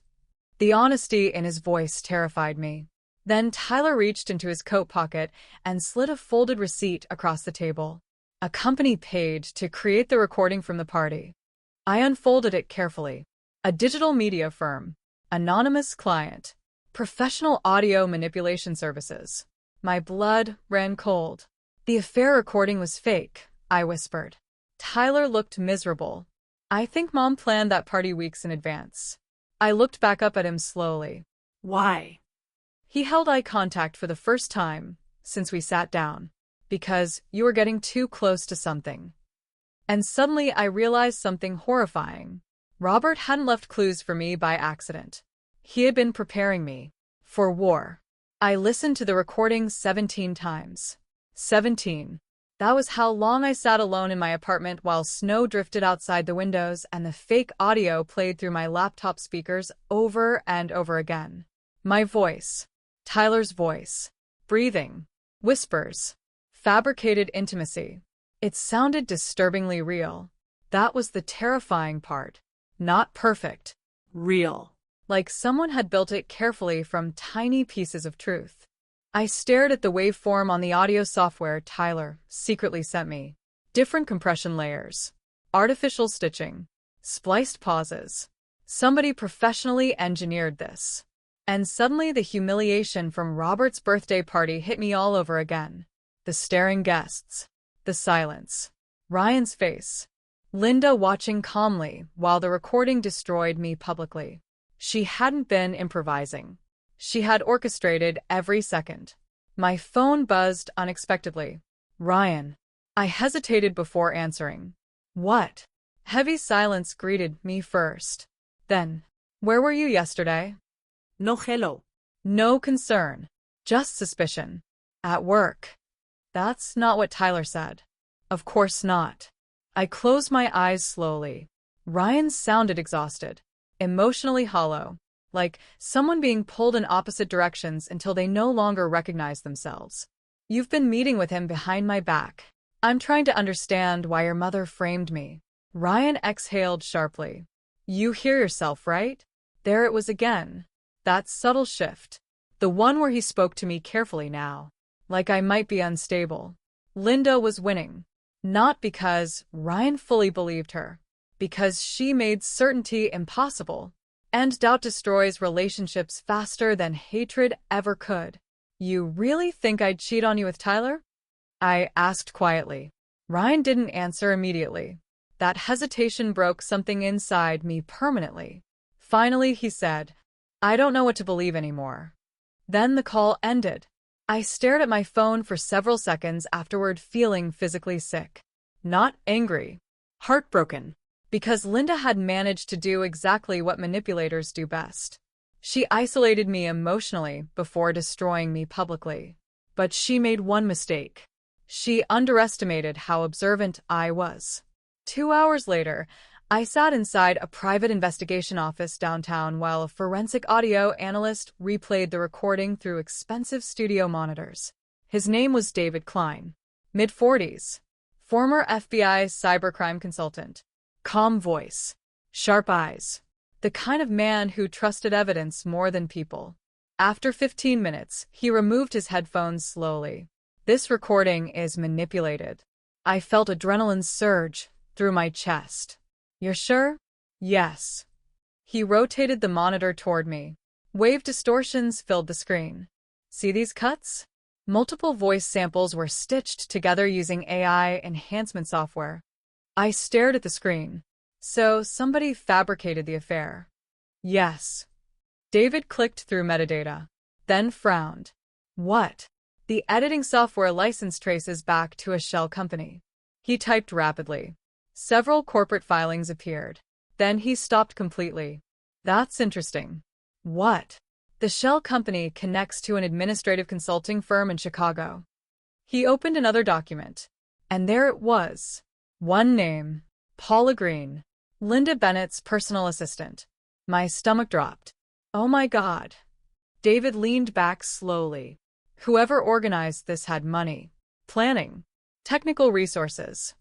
The honesty in his voice terrified me. Then Tyler reached into his coat pocket and slid a folded receipt across the table. A company paid to create the recording from the party. I unfolded it carefully. A digital media firm. Anonymous client. Professional audio manipulation services. My blood ran cold. The affair recording was fake, I whispered. Tyler looked miserable. I think Mom planned that party weeks in advance. I looked back up at him slowly. Why? He held eye contact for the first time since we sat down. Because you were getting too close to something. And suddenly I realized something horrifying. Robert hadn't left clues for me by accident. He had been preparing me for war. I listened to the recording 17 times. 17. That was how long I sat alone in my apartment while snow drifted outside the windows and the fake audio played through my laptop speakers over and over again. My voice. Tyler's voice. Breathing. Whispers. Fabricated intimacy. It sounded disturbingly real. That was the terrifying part. Not perfect. Real. Like someone had built it carefully from tiny pieces of truth. I stared at the waveform on the audio software Tyler secretly sent me. Different compression layers. Artificial stitching. Spliced pauses. Somebody professionally engineered this. And suddenly the humiliation from Robert's birthday party hit me all over again. The staring guests. The silence. Ryan's face. Linda watching calmly while the recording destroyed me publicly. She hadn't been improvising. She had orchestrated every second. My phone buzzed unexpectedly. Ryan. I hesitated before answering. What? Heavy silence greeted me first. Then, where were you yesterday? No hello. No concern. Just suspicion. At work. That's not what Tyler said. Of course not. I closed my eyes slowly. Ryan sounded exhausted, emotionally hollow, like someone being pulled in opposite directions until they no longer recognize themselves. You've been meeting with him behind my back. I'm trying to understand why your mother framed me. Ryan exhaled sharply. You hear yourself, right? There it was again. That subtle shift. The one where he spoke to me carefully now, like I might be unstable. Linda was winning. Not because Ryan fully believed her, because she made certainty impossible. And doubt destroys relationships faster than hatred ever could. You really think I'd cheat on you with Tyler? I asked quietly. Ryan didn't answer immediately. That hesitation broke something inside me permanently. Finally, he said, I don't know what to believe anymore. Then the call ended. I stared at my phone for several seconds afterward, feeling physically sick. Not angry. Heartbroken. Because Linda had managed to do exactly what manipulators do best. She isolated me emotionally before destroying me publicly. But she made one mistake. She underestimated how observant I was. 2 hours later, I sat inside a private investigation office downtown while a forensic audio analyst replayed the recording through expensive studio monitors. His name was David Klein, mid-40s, former FBI cybercrime consultant. Calm voice, sharp eyes, the kind of man who trusted evidence more than people. After 15 minutes, he removed his headphones slowly. This recording is manipulated. I felt adrenaline surge through my chest. You're sure? Yes. He rotated the monitor toward me. Wave distortions filled the screen. See these cuts? Multiple voice samples were stitched together using AI enhancement software. I stared at the screen. So somebody fabricated the affair. Yes. David clicked through metadata, then frowned. What? The editing software license traces back to a shell company. He typed rapidly. Several corporate filings appeared. Then he stopped completely. That's interesting. What? The shell company connects to an administrative consulting firm in Chicago. He opened another document. And there it was. One name. Paula Green. Linda Bennett's personal assistant. My stomach dropped. Oh my God. David leaned back slowly. Whoever organized this had money, planning, technical resources.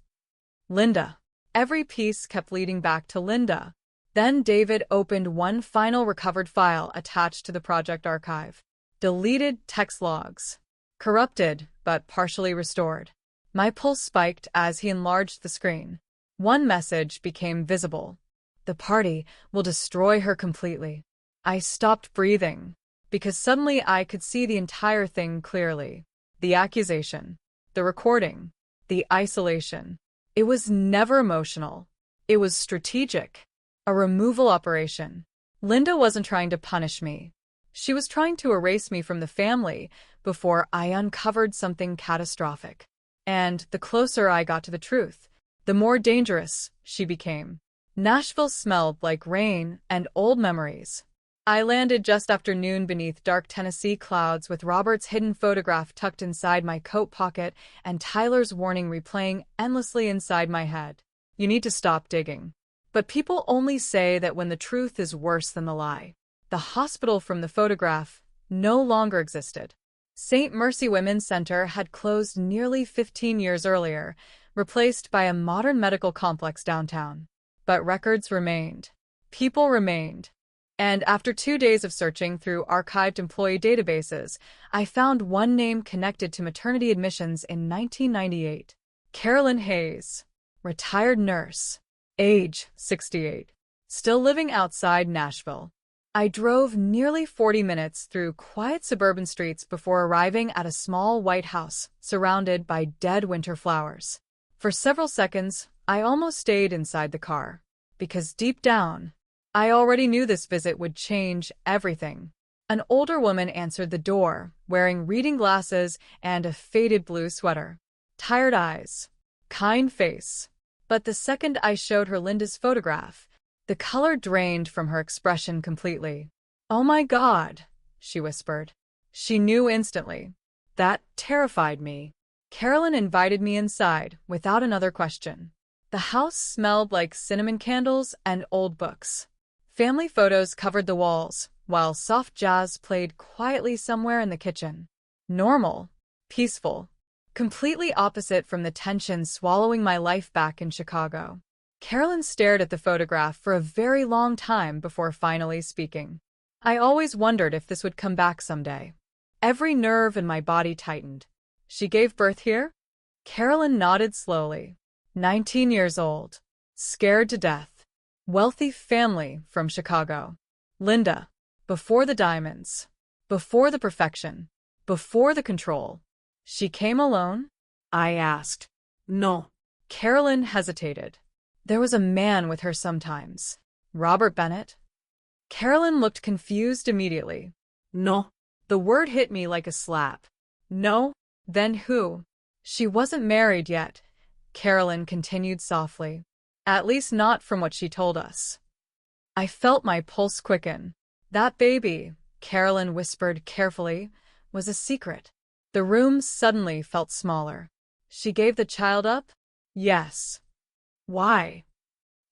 Linda. Every piece kept leading back to Linda. Then David opened one final recovered file attached to the project archive. Deleted text logs. Corrupted, but partially restored. My pulse spiked as he enlarged the screen. One message became visible. The party will destroy her completely. I stopped breathing, because suddenly I could see the entire thing clearly. The accusation, the recording, the isolation. It was never emotional. It was strategic. A removal operation. Linda wasn't trying to punish me. She was trying to erase me from the family before I uncovered something catastrophic. And the closer I got to the truth, the more dangerous she became. Nashville smelled like rain and old memories. I landed just after noon beneath dark Tennessee clouds with Robert's hidden photograph tucked inside my coat pocket and Tyler's warning replaying endlessly inside my head. You need to stop digging. But people only say that when the truth is worse than the lie. The hospital from the photograph no longer existed. St. Mercy Women's Center had closed nearly 15 years earlier, replaced by a modern medical complex downtown. But records remained. People remained. And after 2 days of searching through archived employee databases, I found one name connected to maternity admissions in 1998. Carolyn Hayes. Retired nurse. Age 68. Still living outside Nashville. I drove nearly 40 minutes through quiet suburban streets before arriving at a small white house surrounded by dead winter flowers. For several seconds, I almost stayed inside the car. Because deep down, I already knew this visit would change everything. An older woman answered the door, wearing reading glasses and a faded blue sweater. Tired eyes. Kind face. But the second I showed her Linda's photograph, the color drained from her expression completely. "Oh my God," she whispered. She knew instantly. That terrified me. Carolyn invited me inside without another question. The house smelled like cinnamon candles and old books. Family photos covered the walls, while soft jazz played quietly somewhere in the kitchen. Normal, peaceful, completely opposite from the tension swallowing my life back in Chicago. Carolyn stared at the photograph for a very long time before finally speaking. "I always wondered if this would come back someday." Every nerve in my body tightened. "She gave birth here?" Carolyn nodded slowly. 19 years old. Scared to death. Wealthy family from Chicago. Linda. Before the diamonds. Before the perfection. Before the control. "She came alone?" I asked. No. Carolyn hesitated. "There was a man with her sometimes." "Robert Bennett?" Carolyn looked confused immediately. No. The word hit me like a slap. "No? Then who?" "She wasn't married yet," Carolyn continued softly. "At least not from what she told us." I felt my pulse quicken. "That baby," Carolyn whispered carefully, "was a secret." The room suddenly felt smaller. "She gave the child up?" "Yes." "Why?"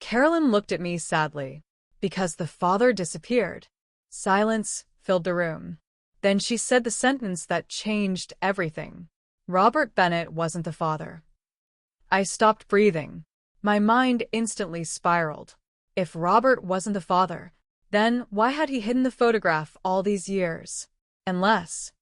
Carolyn looked at me sadly. "Because the father disappeared." Silence filled the room. Then she said the sentence that changed everything. "Robert Bennett wasn't the father." I stopped breathing. My mind instantly spiraled. If Robert wasn't the father, then why had he hidden the photograph all these years? Unless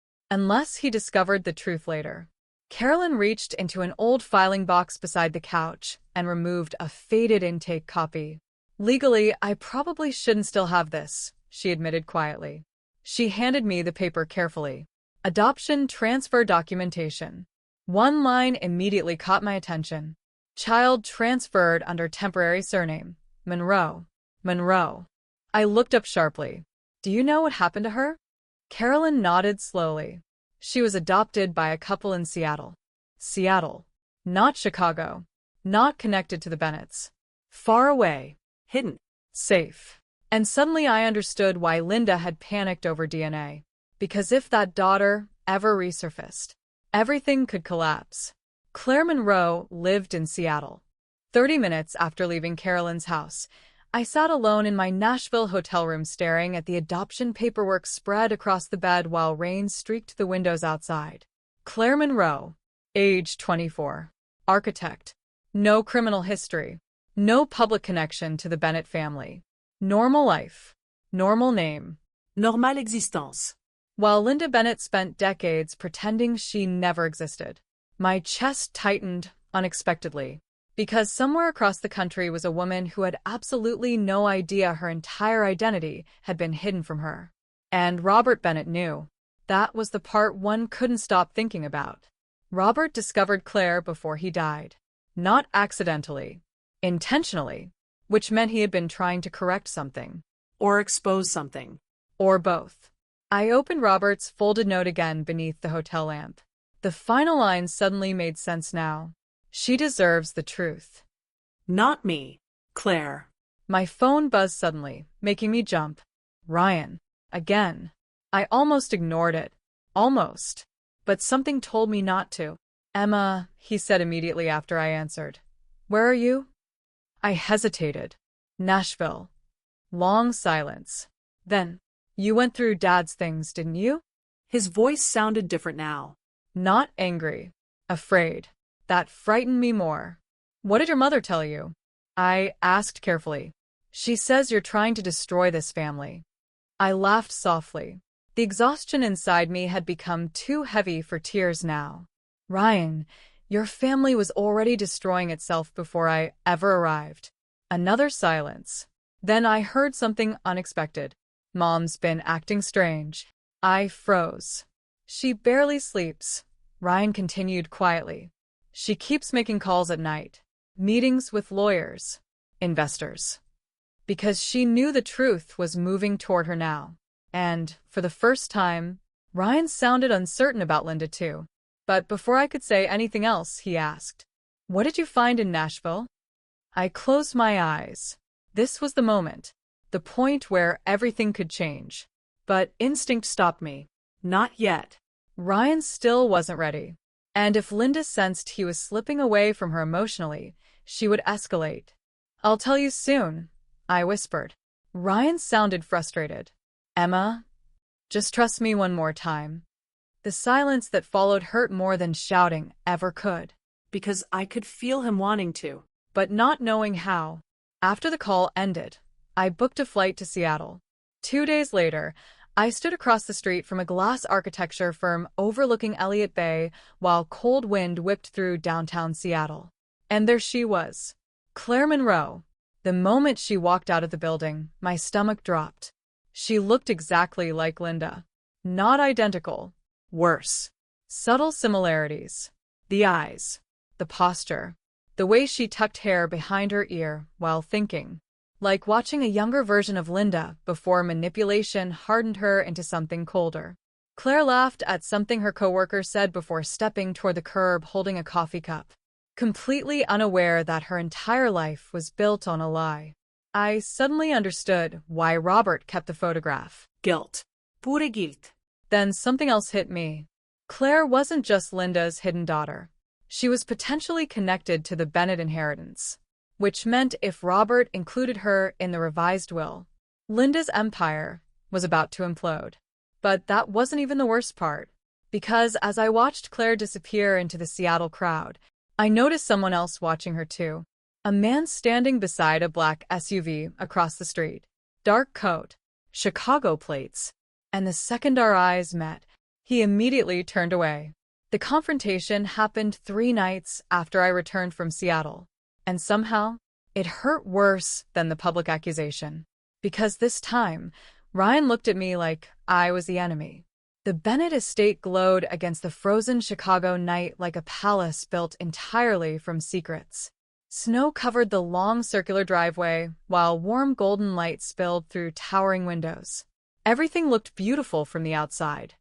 he discovered the truth later. Carolyn reached into an old filing box beside the couch and removed a faded intake copy. "Legally, I probably shouldn't still have this," she admitted quietly. She handed me the paper carefully. "Adoption transfer documentation." One line immediately caught my attention. "Child transferred under temporary surname. Monroe." Monroe. I looked up sharply. "Do you know what happened to her?" Carolyn nodded slowly. "She was adopted by a couple in Seattle." Seattle. Not Chicago. Not connected to the Bennetts. Far away. Hidden. Safe. And suddenly I understood why Linda had panicked over DNA. Because if that daughter ever resurfaced, everything could collapse. Claire Monroe lived in Seattle. 30 minutes after leaving Carolyn's house, I sat alone in my Nashville hotel room staring at the adoption paperwork spread across the bed while rain streaked the windows outside. Claire Monroe, age 24, architect, no criminal history, no public connection to the Bennett family. Normal life, normal name. Normale existence. While Linda Bennett spent decades pretending she never existed. My chest tightened unexpectedly, because somewhere across the country was a woman who had absolutely no idea her entire identity had been hidden from her. And Robert Bennett knew. That was the part one couldn't stop thinking about. Robert discovered Claire before he died. Not accidentally. Intentionally. Which meant he had been trying to correct something. Or expose something. Or both. I opened Robert's folded note again beneath the hotel lamp. The final line suddenly made sense now. "She deserves the truth." Not me, Claire. My phone buzzed suddenly, making me jump. Ryan. Again. I almost ignored it. Almost. But something told me not to. "Emma," he said immediately after I answered. "Where are you?" I hesitated. "Nashville." Long silence. Then, "You went through Dad's things, didn't you?" His voice sounded different now. Not angry. Afraid. That frightened me more. "What did your mother tell you?" I asked carefully. "She says you're trying to destroy this family." I laughed softly. The exhaustion inside me had become too heavy for tears now. "Ryan, your family was already destroying itself before I ever arrived." Another silence. Then I heard something unexpected. "Mom's been acting strange." I froze. "She barely sleeps," Ryan continued quietly. "She keeps making calls at night. Meetings with lawyers. Investors." Because she knew the truth was moving toward her now. And, for the first time, Ryan sounded uncertain about Linda too. But before I could say anything else, he asked, "What did you find in Nashville?" I closed my eyes. This was the moment, the point where everything could change. But instinct stopped me. Not yet. Ryan still wasn't ready. And if Linda sensed he was slipping away from her emotionally, she would escalate. "I'll tell you soon," I whispered. Ryan sounded frustrated. "Emma, just trust me one more time." The silence that followed hurt more than shouting ever could. Because I could feel him wanting to. But not knowing how. After the call ended, I booked a flight to Seattle. 2 days later, I stood across the street from a glass architecture firm overlooking Elliott Bay while cold wind whipped through downtown Seattle. And there she was, Claire Monroe. The moment she walked out of the building, my stomach dropped. She looked exactly like Linda. Not identical. Worse. Subtle similarities. The eyes. The posture. The way she tucked hair behind her ear while thinking. Like watching a younger version of Linda before manipulation hardened her into something colder. Claire laughed at something her coworker said before stepping toward the curb holding a coffee cup, completely unaware that her entire life was built on a lie. I suddenly understood why Robert kept the photograph. Guilt. Pure guilt. Then something else hit me. Claire wasn't just Linda's hidden daughter. She was potentially connected to the Bennett inheritance, which meant if Robert included her in the revised will, Linda's empire was about to implode. But that wasn't even the worst part, because as I watched Claire disappear into the Seattle crowd, I noticed someone else watching her too. A man standing beside a black SUV across the street. Dark coat, Chicago plates, and the second our eyes met, he immediately turned away. The confrontation happened 3 nights after I returned from Seattle, and somehow, it hurt worse than the public accusation. Because this time, Ryan looked at me like I was the enemy. The Bennett estate glowed against the frozen Chicago night like a palace built entirely from secrets. Snow covered the long circular driveway, while warm golden light spilled through towering windows. Everything looked beautiful from the outside.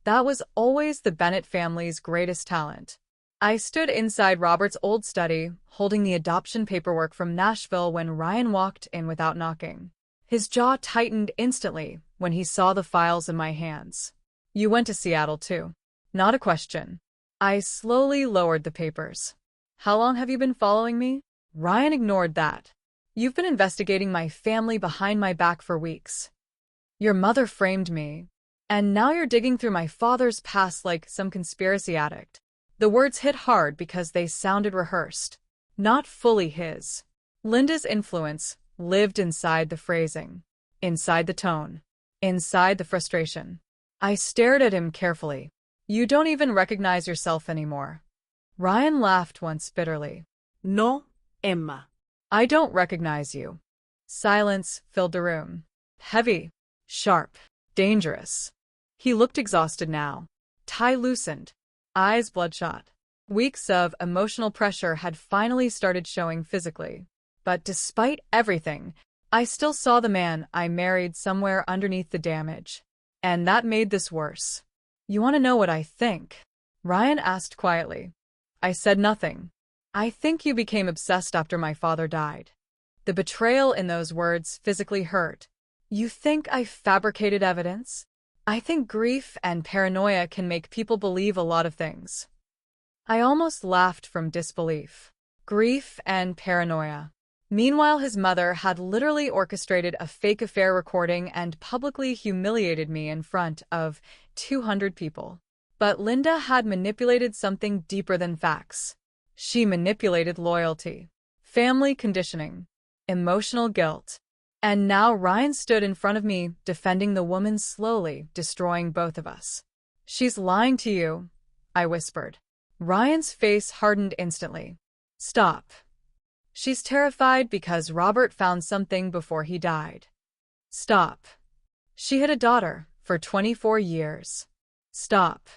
That was always the Bennett family's greatest talent. I stood inside Robert's old study, holding the adoption paperwork from Nashville when Ryan walked in without knocking. His jaw tightened instantly when he saw the files in my hands. "You went to Seattle too?" Not a question. I slowly lowered the papers. "How long have you been following me?" Ryan ignored that. "You've been investigating my family behind my back for weeks. Your mother framed me. And now you're digging through my father's past like some conspiracy addict." The words hit hard because they sounded rehearsed, not fully his. Linda's influence lived inside the phrasing, inside the tone, inside the frustration. I stared at him carefully. "You don't even recognize yourself anymore." Ryan laughed once bitterly. No, Emma. "I don't recognize you." Silence filled the room. Heavy, sharp, dangerous. He looked exhausted now. Tie loosened, eyes bloodshot. Weeks of emotional pressure had finally started showing physically. But despite everything, I still saw the man I married somewhere underneath the damage. And that made this worse. "You want to know what I think?" Ryan asked quietly. I said nothing. "I think you became obsessed after my father died." The betrayal in those words physically hurt. "You think I fabricated evidence?" "I think grief and paranoia can make people believe a lot of things." I almost laughed from disbelief. Grief and paranoia. Meanwhile, his mother had literally orchestrated a fake affair recording and publicly humiliated me in front of 200 people. But Linda had manipulated something deeper than facts. She manipulated loyalty, family conditioning, emotional guilt. And now Ryan stood in front of me, defending the woman slowly destroying both of us. "She's lying to you," I whispered. Ryan's face hardened instantly. "Stop. She's terrified because Robert found something before he died." "Stop. She had a daughter for 24 years. Stop."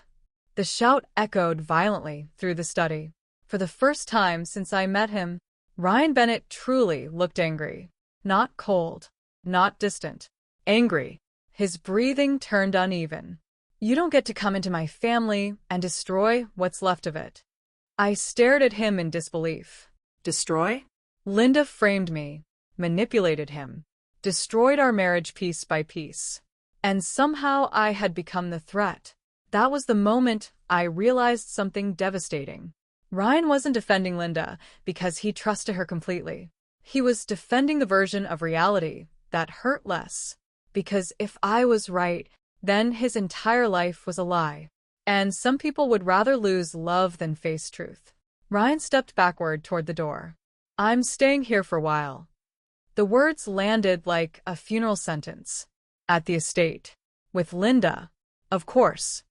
The shout echoed violently through the study. For the first time since I met him, Ryan Bennett truly looked angry. Not cold, not distant. Angry. His breathing turned uneven. "You don't get to come into my family and destroy what's left of it." I stared at him in disbelief. Destroy? Linda framed me, manipulated him, destroyed our marriage piece by piece. And somehow I had become the threat. That was the moment I realized something devastating. Ryan wasn't defending Linda because he trusted her completely. He was defending the version of reality that hurt less. Because if I was right, then his entire life was a lie. And some people would rather lose love than face truth. Ryan stepped backward toward the door. I'm staying here for a while. The words landed like a funeral sentence. At the estate. With Linda. Of course.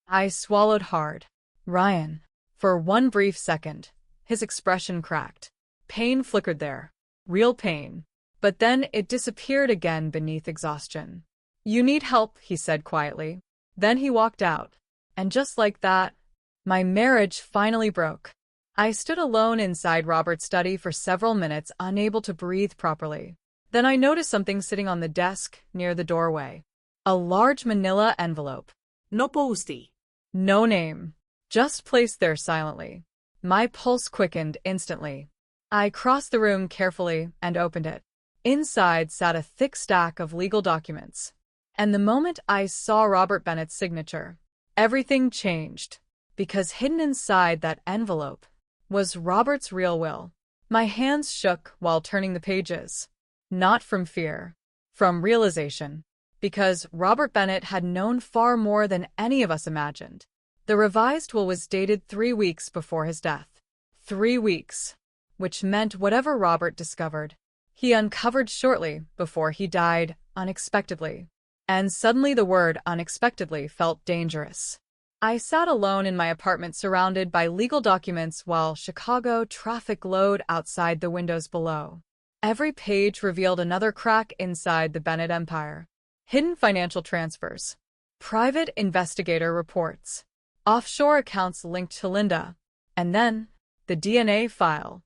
I swallowed hard. Ryan. For one brief second, his expression cracked. Pain flickered there. Real pain. But then it disappeared again beneath exhaustion. You need help, he said quietly. Then he walked out. And just like that, my marriage finally broke. I stood alone inside Robert's study for several minutes, unable to breathe properly. Then I noticed something sitting on the desk near the doorway. A large manila envelope. No posty. No name. Just placed there silently. My pulse quickened instantly. I crossed the room carefully and opened it. Inside sat a thick stack of legal documents. And the moment I saw Robert Bennett's signature, everything changed. Because hidden inside that envelope was Robert's real will. My hands shook while turning the pages. Not from fear, from realization. Because Robert Bennett had known far more than any of us imagined. The revised will was dated 3 weeks before his death. 3 weeks. Which meant whatever Robert discovered, he uncovered shortly before he died unexpectedly. And suddenly the word unexpectedly felt dangerous. I sat alone in my apartment surrounded by legal documents while Chicago traffic glowed outside the windows below. Every page revealed another crack inside the Bennett empire. Hidden financial transfers, private investigator reports, offshore accounts linked to Linda, and then the DNA file.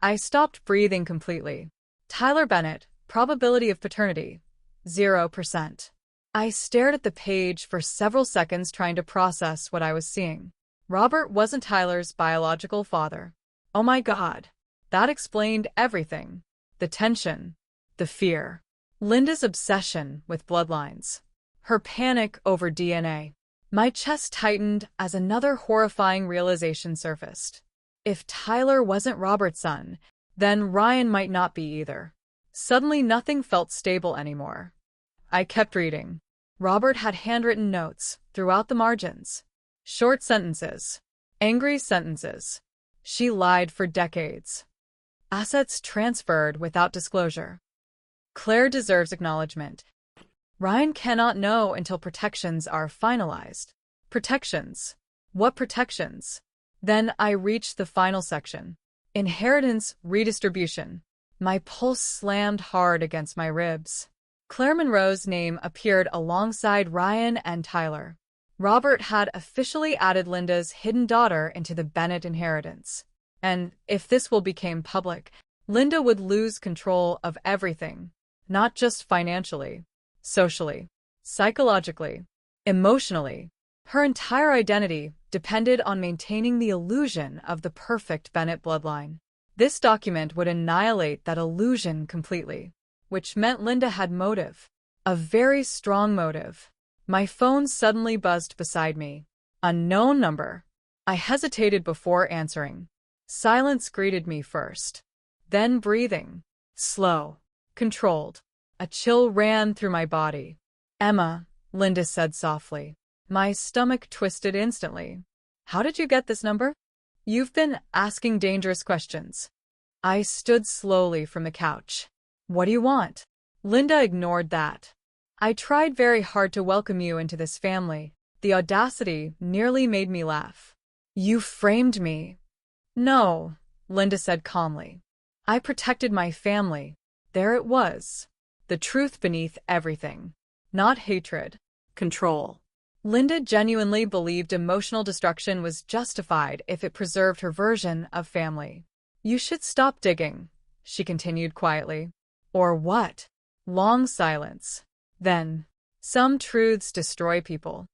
I stopped breathing completely. Tyler Bennett, probability of paternity, 0%. I stared at the page for several seconds trying to process what I was seeing. Robert wasn't Tyler's biological father. Oh my God. That explained everything. The tension, the fear, Linda's obsession with bloodlines, her panic over DNA. My chest tightened as another horrifying realization surfaced. If Tyler wasn't Robert's son, then Ryan might not be either. Suddenly nothing felt stable anymore. I kept reading. Robert had handwritten notes throughout the margins. Short sentences. Angry sentences. She lied for decades. Assets transferred without disclosure. Claire deserves acknowledgement. Ryan cannot know until protections are finalized. Protections. What protections? Then I reached the final section. Inheritance redistribution. My pulse slammed hard against my ribs. Claire Monroe's name appeared alongside Ryan and Tyler. Robert had officially added Linda's hidden daughter into the Bennett inheritance. And if this will become public, Linda would lose control of everything, not just financially, socially, psychologically, emotionally. Her entire identity depended on maintaining the illusion of the perfect Bennett bloodline. This document would annihilate that illusion completely, which meant Linda had motive, a very strong motive. My phone suddenly buzzed beside me. Unknown number. I hesitated before answering. Silence greeted me first. Then breathing. Slow. Controlled. A chill ran through my body. Emma, Linda said softly. My stomach twisted instantly. How did you get this number? You've been asking dangerous questions. I stood slowly from the couch. What do you want? Linda ignored that. I tried very hard to welcome you into this family. The audacity nearly made me laugh. You framed me. No, Linda said calmly. I protected my family. There it was. The truth beneath everything. Not hatred. Control. Linda genuinely believed emotional destruction was justified if it preserved her version of family. You should stop digging, she continued quietly. Or what? Long silence. Then, some truths destroy people.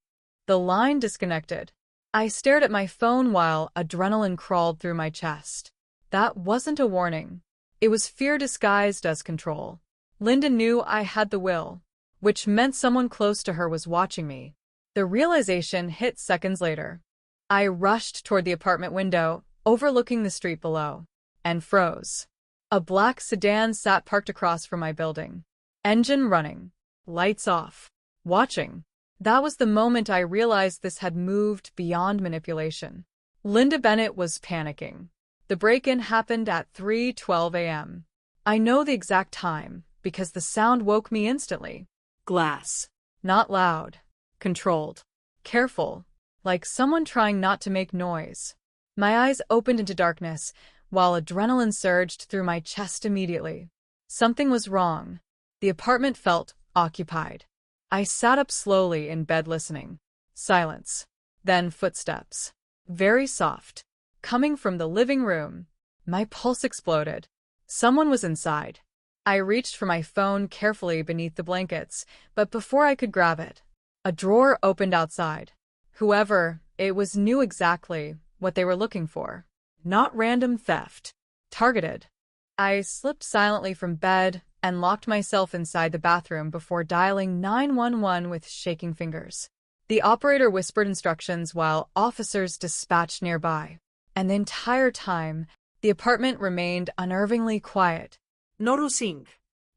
The line disconnected. I stared at my phone while adrenaline crawled through my chest. That wasn't a warning. It was fear disguised as control. Linda knew I had the will, which meant someone close to her was watching me. The realization hit seconds later. I rushed toward the apartment window, overlooking the street below, and froze. A black sedan sat parked across from my building. Engine running. Lights off. Watching. That was the moment I realized this had moved beyond manipulation. Linda Bennett was panicking. The break-in happened at 3:12 a.m. I know the exact time, because the sound woke me instantly. Glass. Not loud. Controlled. Careful. Like someone trying not to make noise. My eyes opened into darkness, while adrenaline surged through my chest immediately. Something was wrong. The apartment felt occupied. I sat up slowly in bed listening. Silence. Then footsteps. Very soft. Coming from the living room. My pulse exploded. Someone was inside. I reached for my phone carefully beneath the blankets, but before I could grab it, a drawer opened outside. Whoever it was knew exactly what they were looking for. Not random theft. Targeted. I slipped silently from bed and locked myself inside the bathroom before dialing 911 with shaking fingers. The operator whispered instructions while officers dispatched nearby. And the entire time, the apartment remained unnervingly quiet. No rusing.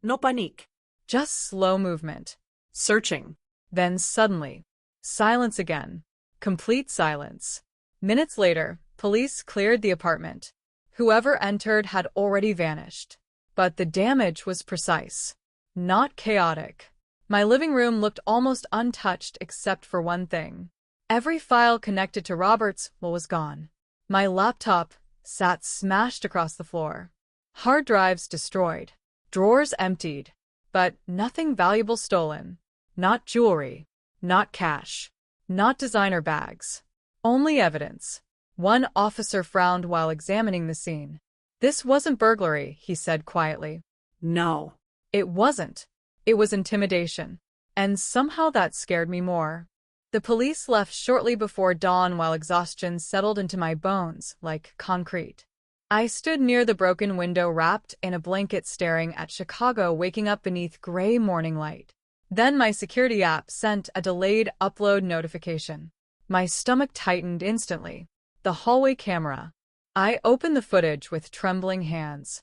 No panic. Just slow movement. Searching. Then suddenly, silence again. Complete silence. Minutes later, police cleared the apartment. Whoever entered had already vanished. But the damage was precise. Not chaotic. My living room looked almost untouched except for one thing. Every file connected to Robert's will was gone. My laptop sat smashed across the floor. Hard drives destroyed. Drawers emptied. But nothing valuable stolen. Not jewelry. Not cash. Not designer bags. Only evidence. One officer frowned while examining the scene. This wasn't burglary, he said quietly. No. It wasn't. It was intimidation. And somehow that scared me more. The police left shortly before dawn while exhaustion settled into my bones like concrete. I stood near the broken window wrapped in a blanket staring at Chicago waking up beneath gray morning light. Then my security app sent a delayed upload notification. My stomach tightened instantly. The hallway camera. I opened the footage with trembling hands.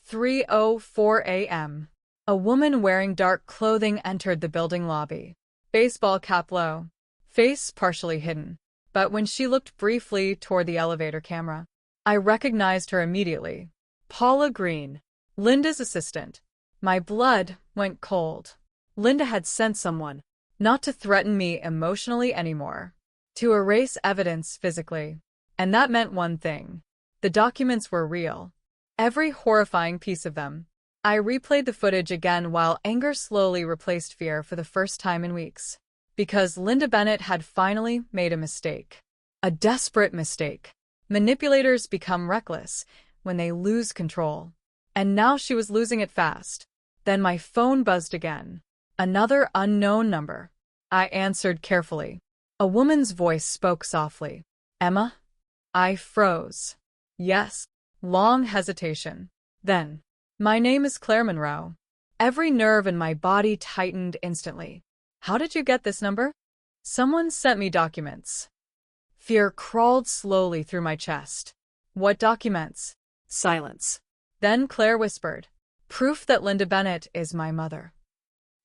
3:04 a.m. A woman wearing dark clothing entered the building lobby. Baseball cap low. Face partially hidden. But when she looked briefly toward the elevator camera, I recognized her immediately. Paula Green, Linda's assistant. My blood went cold. Linda had sent someone, not to threaten me emotionally anymore, to erase evidence physically. And that meant one thing. The documents were real. Every horrifying piece of them. I replayed the footage again while anger slowly replaced fear for the first time in weeks. Because Linda Bennett had finally made a mistake. A desperate mistake. Manipulators become reckless when they lose control. And now she was losing it fast. Then my phone buzzed again. Another unknown number. I answered carefully. A woman's voice spoke softly. Emma? I froze. Yes. Long hesitation. Then, my name is Claire Monroe. Every nerve in my body tightened instantly. How did you get this number? Someone sent me documents. Fear crawled slowly through my chest. What documents? Silence. Then Claire whispered. Proof that Linda Bennett is my mother.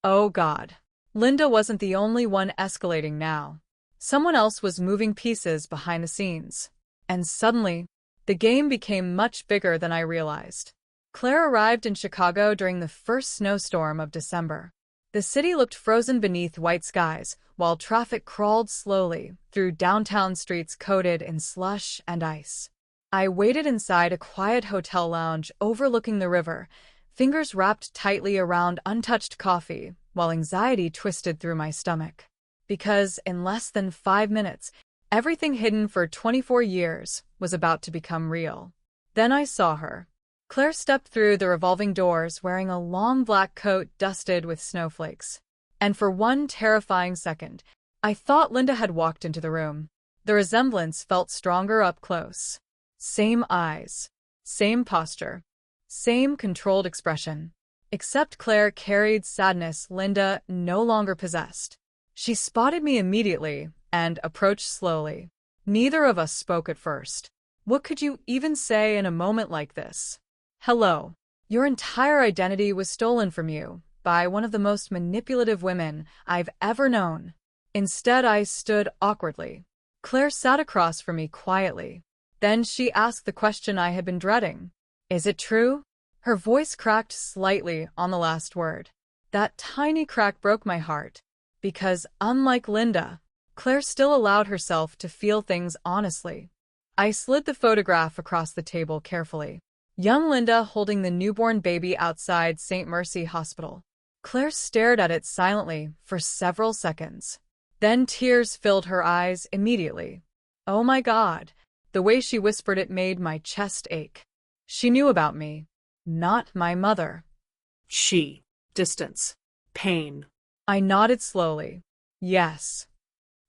Oh God. Linda wasn't the only one escalating now. Someone else was moving pieces behind the scenes. And suddenly, the game became much bigger than I realized. Claire arrived in Chicago during the first snowstorm of December. The city looked frozen beneath white skies, while traffic crawled slowly through downtown streets coated in slush and ice. I waited inside a quiet hotel lounge overlooking the river, fingers wrapped tightly around untouched coffee, while anxiety twisted through my stomach. Because in less than 5 minutes, everything hidden for 24 years was about to become real. Then I saw her. Claire stepped through the revolving doors wearing a long black coat dusted with snowflakes. And for one terrifying second, I thought Linda had walked into the room. The resemblance felt stronger up close. Same eyes. Same posture. same controlled expression. Except Claire carried sadness Linda no longer possessed. She spotted me immediately and approached slowly. Neither of us spoke at first. What could you even say in a moment like this? Hello. Your entire identity was stolen from you by one of the most manipulative women I've ever known. Instead, I stood awkwardly. Claire sat across from me quietly. Then she asked the question I had been dreading. Is it true? Her voice cracked slightly on the last word. That tiny crack broke my heart, because unlike Linda, Claire still allowed herself to feel things honestly. I slid the photograph across the table carefully. Young Linda holding the newborn baby outside St. Mercy Hospital. Claire stared at it silently for several seconds. Then tears filled her eyes immediately. Oh my God, the way she whispered it made my chest ache. She knew about me, not my mother. She. Distance. Pain. I nodded slowly. Yes.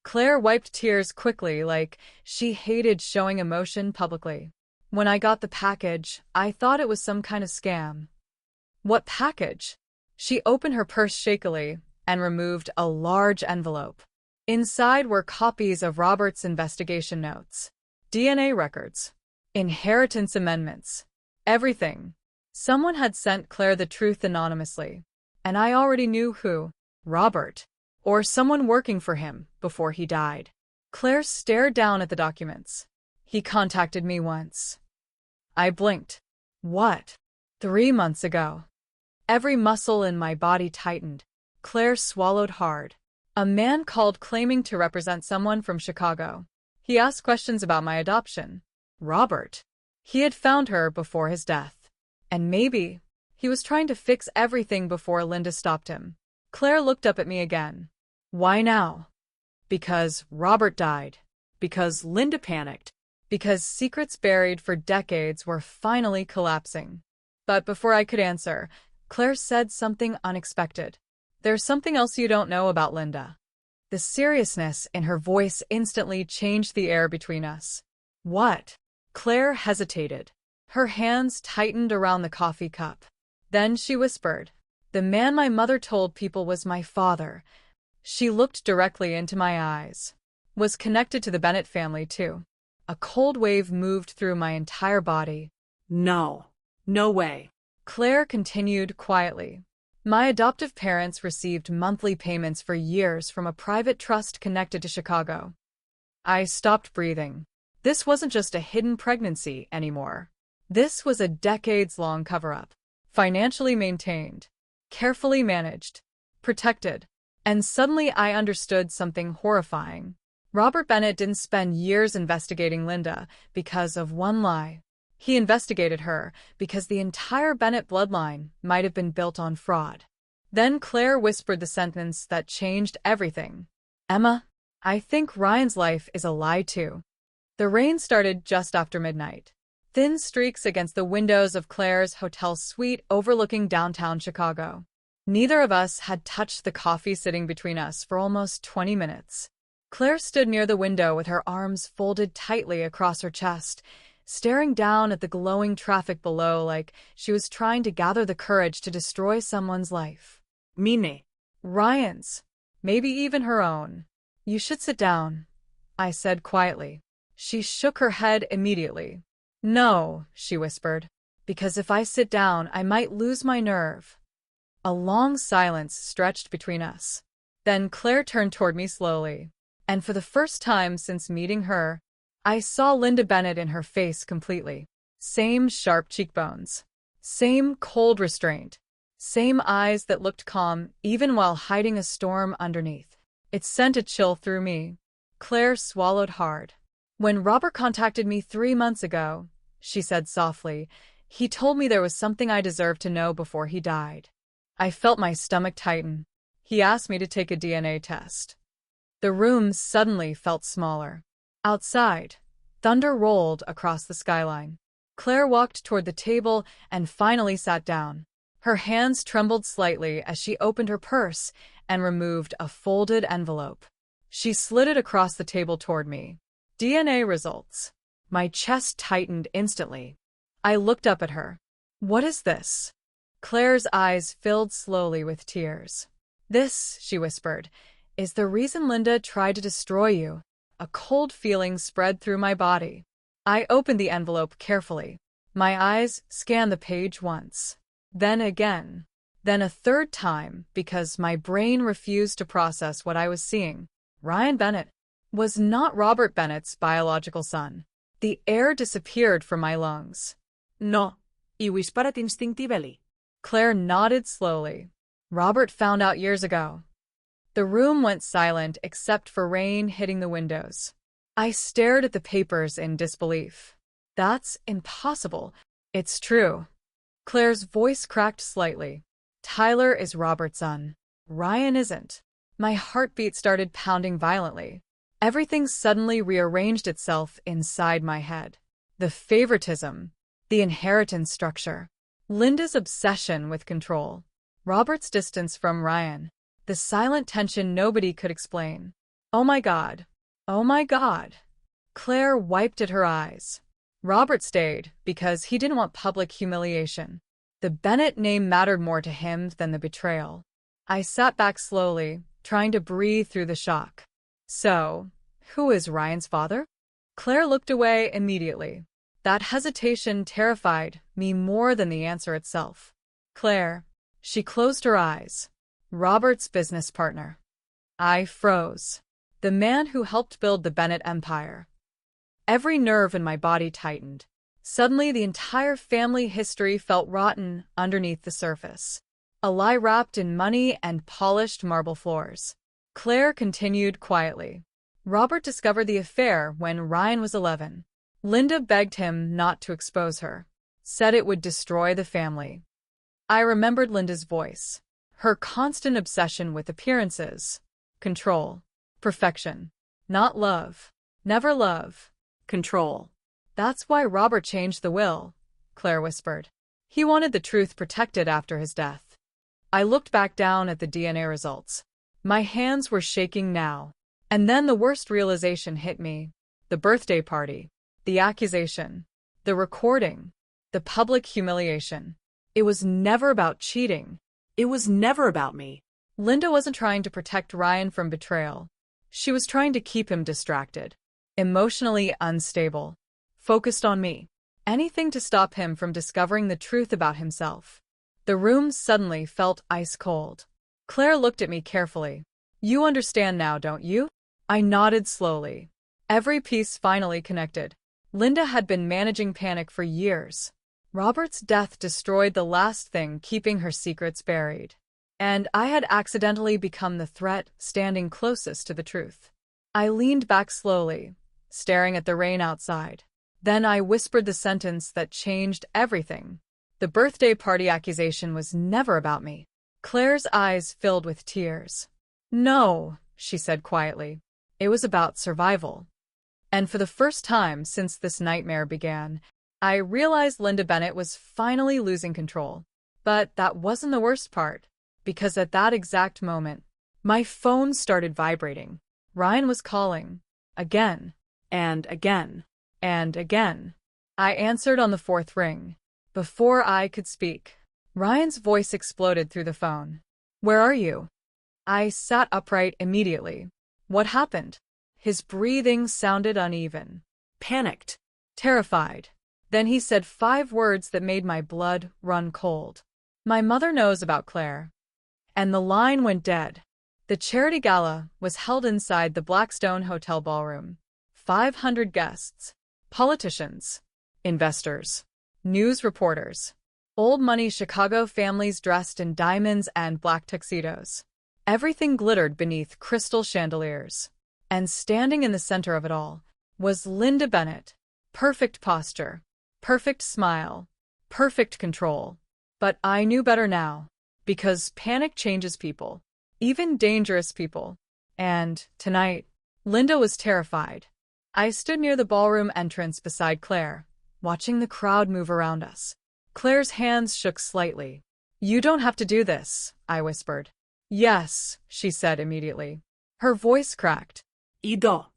Claire wiped tears quickly, like she hated showing emotion publicly. When I got the package, I thought it was some kind of scam. What package? She opened her purse shakily and removed a large envelope. Inside were copies of Robert's investigation notes, DNA records, inheritance amendments, everything. Someone had sent Claire the truth anonymously, and I already knew who. Robert, or someone working for him before he died. Claire stared down at the documents. He contacted me once. I blinked. What? 3 months ago. Every muscle in my body tightened. Claire swallowed hard. A man called claiming to represent someone from Chicago. He asked questions about my adoption. Robert. He had found her before his death. And maybe he was trying to fix everything before Linda stopped him. Claire looked up at me again. Why now? Because Robert died. Because Linda panicked. Because secrets buried for decades were finally collapsing. But before I could answer, Claire said something unexpected. There's something else you don't know about Linda. The seriousness in her voice instantly changed the air between us. What? Claire hesitated. Her hands tightened around the coffee cup. Then she whispered, "The man my mother told people was my father." She looked directly into my eyes. Was connected to the Bennett family, too. A cold wave moved through my entire body. No. No way. Claire continued quietly. My adoptive parents received monthly payments for years from a private trust connected to Chicago. I stopped breathing. This wasn't just a hidden pregnancy anymore. This was a decades-long cover-up. Financially maintained. Carefully managed. Protected. And suddenly I understood something horrifying. Robert Bennett didn't spend years investigating Linda because of one lie. He investigated her because the entire Bennett bloodline might have been built on fraud. Then Claire whispered the sentence that changed everything. "Emma, I think Ryan's life is a lie too." The rain started just after midnight. Thin streaks against the windows of Claire's hotel suite overlooking downtown Chicago. Neither of us had touched the coffee sitting between us for almost 20 minutes. Claire stood near the window with her arms folded tightly across her chest, staring down at the glowing traffic below like she was trying to gather the courage to destroy someone's life. Mine. Ryan's. Maybe even her own. "You should sit down," I said quietly. She shook her head immediately. "No," she whispered, "because if I sit down, I might lose my nerve." A long silence stretched between us. Then Claire turned toward me slowly. And for the first time since meeting her, I saw Linda Bennett in her face completely. Same sharp cheekbones. Same cold restraint. Same eyes that looked calm even while hiding a storm underneath. It sent a chill through me. Claire swallowed hard. "When Robert contacted me 3 months ago," she said softly, "he told me there was something I deserved to know before he died." I felt my stomach tighten. He asked me to take a DNA test. The room suddenly felt smaller. Outside, thunder rolled across the skyline. Claire walked toward the table and finally sat down. Her hands trembled slightly as she opened her purse and removed a folded envelope. She slid it across the table toward me. DNA results. My chest tightened instantly. I looked up at her. What is this? Claire's eyes filled slowly with tears. This, she whispered, is the reason Linda tried to destroy you. A cold feeling spread through my body. I opened the envelope carefully. My eyes scanned the page once, then again, then a third time because my brain refused to process what I was seeing. Ryan Bennett was not Robert Bennett's biological son. The air disappeared from my lungs. No, I whisperat instinctively. Claire nodded slowly. Robert found out years ago. The room went silent except for rain hitting the windows. I stared at the papers in disbelief. That's impossible. It's true. Claire's voice cracked slightly. Tyler is Robert's son. Ryan isn't. My heartbeat started pounding violently. Everything suddenly rearranged itself inside my head. The favoritism, the inheritance structure, Linda's obsession with control, Robert's distance from Ryan, the silent tension nobody could explain. Oh my God. Oh my God. Claire wiped at her eyes. Robert stayed because he didn't want public humiliation. The Bennett name mattered more to him than the betrayal. I sat back slowly, trying to breathe through the shock. So, who is Ryan's father? Claire looked away immediately. That hesitation terrified me more than the answer itself. Claire. She closed her eyes. Robert's business partner. I froze. The man who helped build the Bennett empire. Every nerve in my body tightened. Suddenly, the entire family history felt rotten underneath the surface. A lie wrapped in money and polished marble floors. Claire continued quietly. Robert discovered the affair when Ryan was 11. Linda begged him not to expose her. Said it would destroy the family. I remembered Linda's voice. Her constant obsession with appearances. Control. Perfection. Not love. Never love. Control. That's why Robert changed the will, Claire whispered. He wanted the truth protected after his death. I looked back down at the DNA results. My hands were shaking now. And then the worst realization hit me. The birthday party. The accusation. The recording. The public humiliation. It was never about cheating. It was never about me. Linda wasn't trying to protect Ryan from betrayal. She was trying to keep him distracted, emotionally unstable, focused on me. Anything to stop him from discovering the truth about himself. The room suddenly felt ice cold. Claire looked at me carefully. You understand now, don't you? I nodded slowly. Every piece finally connected. Linda had been managing panic for years. Robert's death destroyed the last thing keeping her secrets buried. And I had accidentally become the threat standing closest to the truth. I leaned back slowly, staring at the rain outside. Then I whispered the sentence that changed everything. The birthday party accusation was never about me. Claire's eyes filled with tears. No, she said quietly. It was about survival. And for the first time since this nightmare began, I realized Linda Bennett was finally losing control. But that wasn't the worst part, because at that exact moment, my phone started vibrating. Ryan was calling. Again. And again. And again. I answered on the fourth ring. Before I could speak, Ryan's voice exploded through the phone. Where are you? I sat upright immediately. What happened? His breathing sounded uneven. Panicked. Terrified. Then he said 5 words that made my blood run cold. My mother knows about Claire. And the line went dead. The charity gala was held inside the Blackstone Hotel ballroom. 500 guests. Politicians. Investors. News reporters. Old money Chicago families dressed in diamonds and black tuxedos. Everything glittered beneath crystal chandeliers. And standing in the center of it all was Linda Bennett. Perfect posture. Perfect smile. Perfect control. But I knew better now. Because panic changes people. Even dangerous people. And, tonight, Linda was terrified. I stood near the ballroom entrance beside Claire, watching the crowd move around us. Claire's hands shook slightly. You don't have to do this, I whispered. Yes, she said immediately. Her voice cracked. Ido.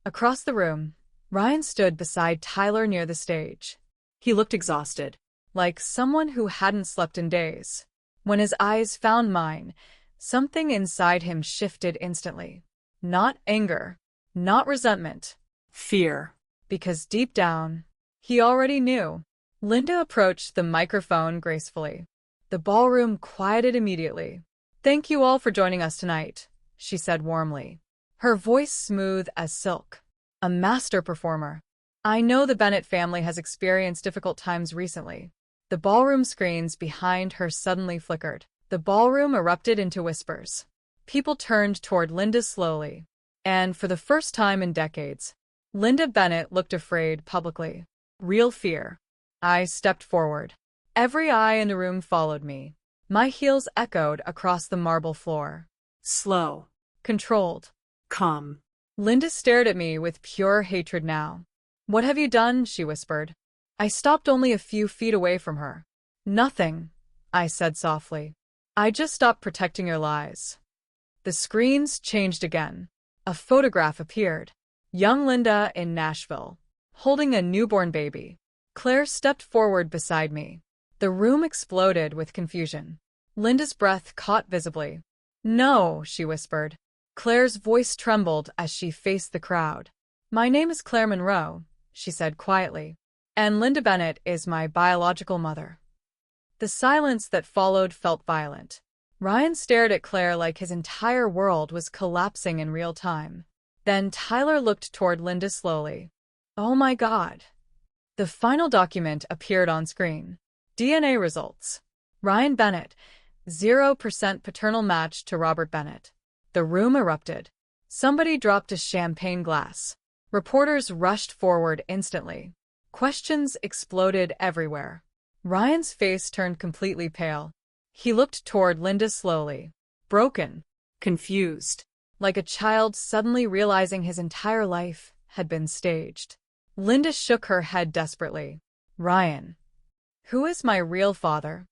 Across the room, Ryan stood beside Tyler near the stage. He looked exhausted. like someone who hadn't slept in days. When his eyes found mine, something inside him shifted instantly. Not anger, not resentment, Fear. because deep down, he already knew. Linda approached the microphone gracefully. The ballroom quieted immediately. "Thank you all for joining us tonight," she said warmly, her voice smooth as silk. "A master performer. I know the Bennett family has experienced difficult times recently." The ballroom screens behind her suddenly flickered. The ballroom erupted into whispers. People turned toward Linda slowly. And for the first time in decades, Linda Bennett looked afraid publicly. Real fear. I stepped forward. Every eye in the room followed me. My heels echoed across the marble floor. Slow. Controlled. Calm. Linda stared at me with pure hatred now. "What have you done?" she whispered. I stopped only a few feet away from her. "Nothing," I said softly. "I just stopped protecting your lies." The screens changed again. A photograph appeared. Young Linda in Nashville, holding a newborn baby. Claire stepped forward beside me. The room exploded with confusion. Linda's breath caught visibly. "No," she whispered. Claire's voice trembled as she faced the crowd. "My name is Claire Monroe," she said quietly, "and Linda Bennett is my biological mother." The silence that followed felt violent. Ryan stared at Claire like his entire world was collapsing in real time. Then Tyler looked toward Linda slowly. "Oh my God." The final document appeared on screen. DNA results. Ryan Bennett, 0% paternal match to Robert Bennett. The room erupted. Somebody dropped a champagne glass. Reporters rushed forward instantly. Questions exploded everywhere. Ryan's face turned completely pale. He looked toward Linda slowly. Broken. Confused. Like a child suddenly realizing his entire life had been staged. Linda shook her head desperately. "Ryan. Who is my real father?"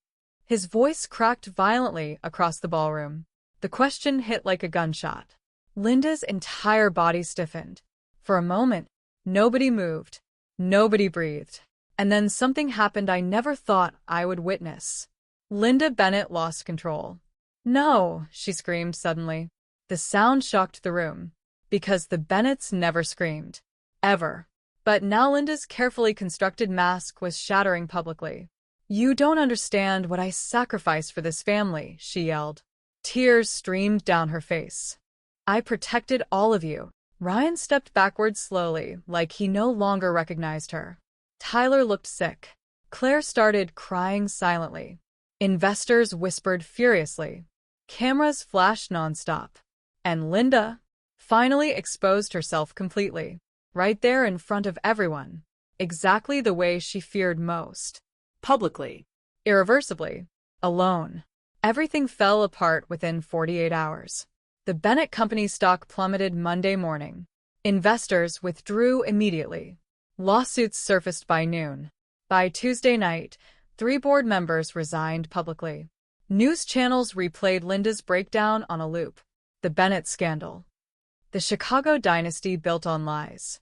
His voice cracked violently across the ballroom. The question hit like a gunshot. Linda's entire body stiffened. For a moment, nobody moved. Nobody breathed. And then something happened I never thought I would witness. Linda Bennett lost control. "No," she screamed suddenly. The sound shocked the room. Because the Bennetts never screamed. Ever. But now Linda's carefully constructed mask was shattering publicly. "You don't understand what I sacrificed for this family," she yelled. Tears streamed down her face. "I protected all of you." Ryan stepped backward slowly, like he no longer recognized her. Tyler looked sick. Claire started crying silently. Investors whispered furiously. Cameras flashed nonstop. And Linda finally exposed herself completely. Right there in front of everyone. Exactly the way she feared most. Publicly. Irreversibly. Alone. Everything fell apart within 48 hours. The Bennett Company stock plummeted Monday morning. Investors withdrew immediately. Lawsuits surfaced by noon. By Tuesday night, 3 board members resigned publicly. News channels replayed Linda's breakdown on a loop. The Bennett scandal. The Chicago dynasty built on lies.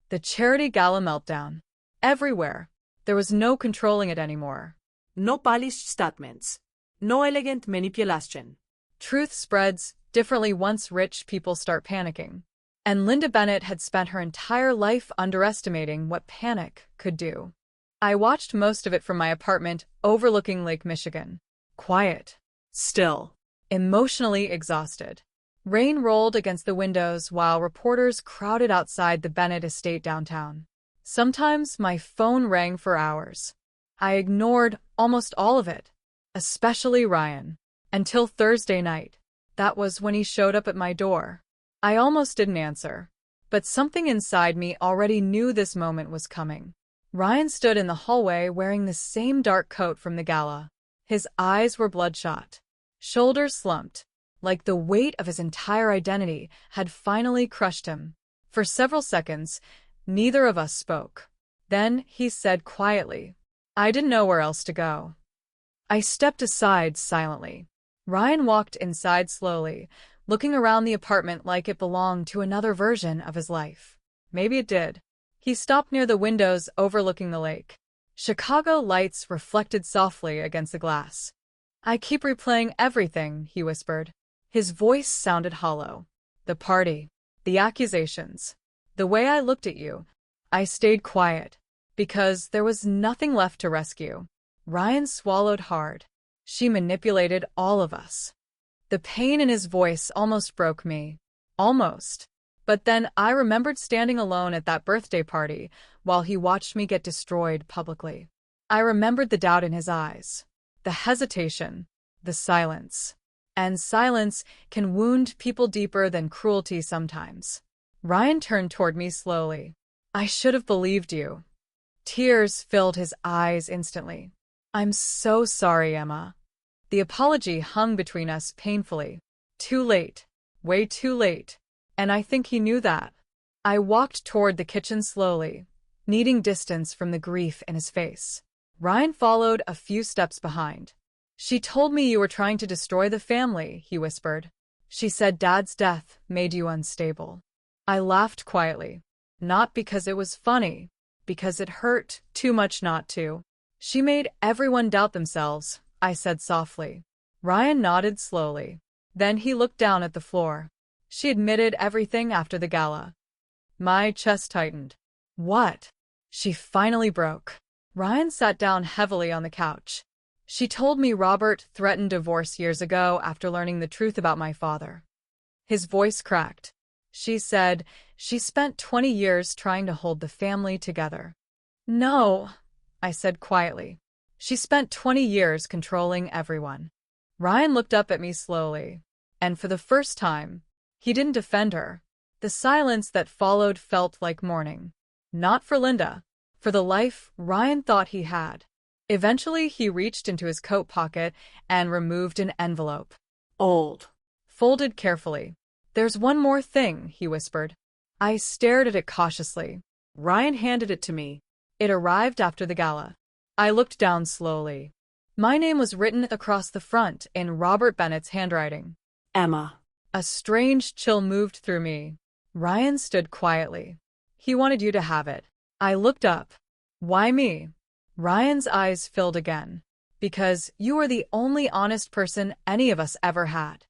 The charity gala meltdown. Everywhere. There was no controlling it anymore. No polished statements. No elegant manipulation. Truth spreads differently once rich people start panicking. And Linda Bennett had spent her entire life underestimating what panic could do. I watched most of it from my apartment overlooking Lake Michigan. Quiet. Still. Emotionally exhausted. Rain rolled against the windows while reporters crowded outside the Bennett estate downtown. Sometimes my phone rang for hours. I ignored almost all of it, especially Ryan, until Thursday night. That was when he showed up at my door. I almost didn't answer, but something inside me already knew this moment was coming. Ryan stood in the hallway wearing the same dark coat from the gala. His eyes were bloodshot, shoulders slumped, like the weight of his entire identity had finally crushed him. For several seconds, neither of us spoke. Then he said quietly, "I didn't know where else to go." I stepped aside silently. Ryan walked inside slowly, looking around the apartment like it belonged to another version of his life. Maybe it did. He stopped near the windows overlooking the lake. Chicago lights reflected softly against the glass. I keep replaying everything, he whispered. His voice sounded hollow. The party, the accusations, the way I looked at you. I stayed quiet, because there was nothing left to rescue. Ryan swallowed hard. She manipulated all of us. The pain in his voice almost broke me. Almost. But then I remembered standing alone at that birthday party while he watched me get destroyed publicly. I remembered the doubt in his eyes, the hesitation, the silence. And silence can wound people deeper than cruelty sometimes. Ryan turned toward me slowly. I should have believed you. Tears filled his eyes instantly. I'm so sorry, Emma. The apology hung between us painfully. Too late. Way too late. And I think he knew that. I walked toward the kitchen slowly, needing distance from the grief in his face. Ryan followed a few steps behind. She told me you were trying to destroy the family, he whispered. She said Dad's death made you unstable. I laughed quietly. Not because it was funny, because it hurt too much not to. She made everyone doubt themselves, I said softly. Ryan nodded slowly. Then he looked down at the floor. She admitted everything after the gala. My chest tightened. What? She finally broke. Ryan sat down heavily on the couch. She told me Robert threatened divorce years ago after learning the truth about my father. His voice cracked. She said she spent 20 years trying to hold the family together. No, I said quietly. She spent 20 years controlling everyone. Ryan looked up at me slowly, and for the first time, he didn't defend her. The silence that followed felt like mourning. Not for Linda, for the life Ryan thought he had. Eventually, he reached into his coat pocket and removed an envelope. Old. Folded carefully. There's one more thing, he whispered. I stared at it cautiously. Ryan handed it to me. It arrived after the gala. I looked down slowly. My name was written across the front in Robert Bennett's handwriting. Emma. A strange chill moved through me. Ryan stood quietly. He wanted you to have it. I looked up. Why me? Ryan's eyes filled again. Because you were the only honest person any of us ever had.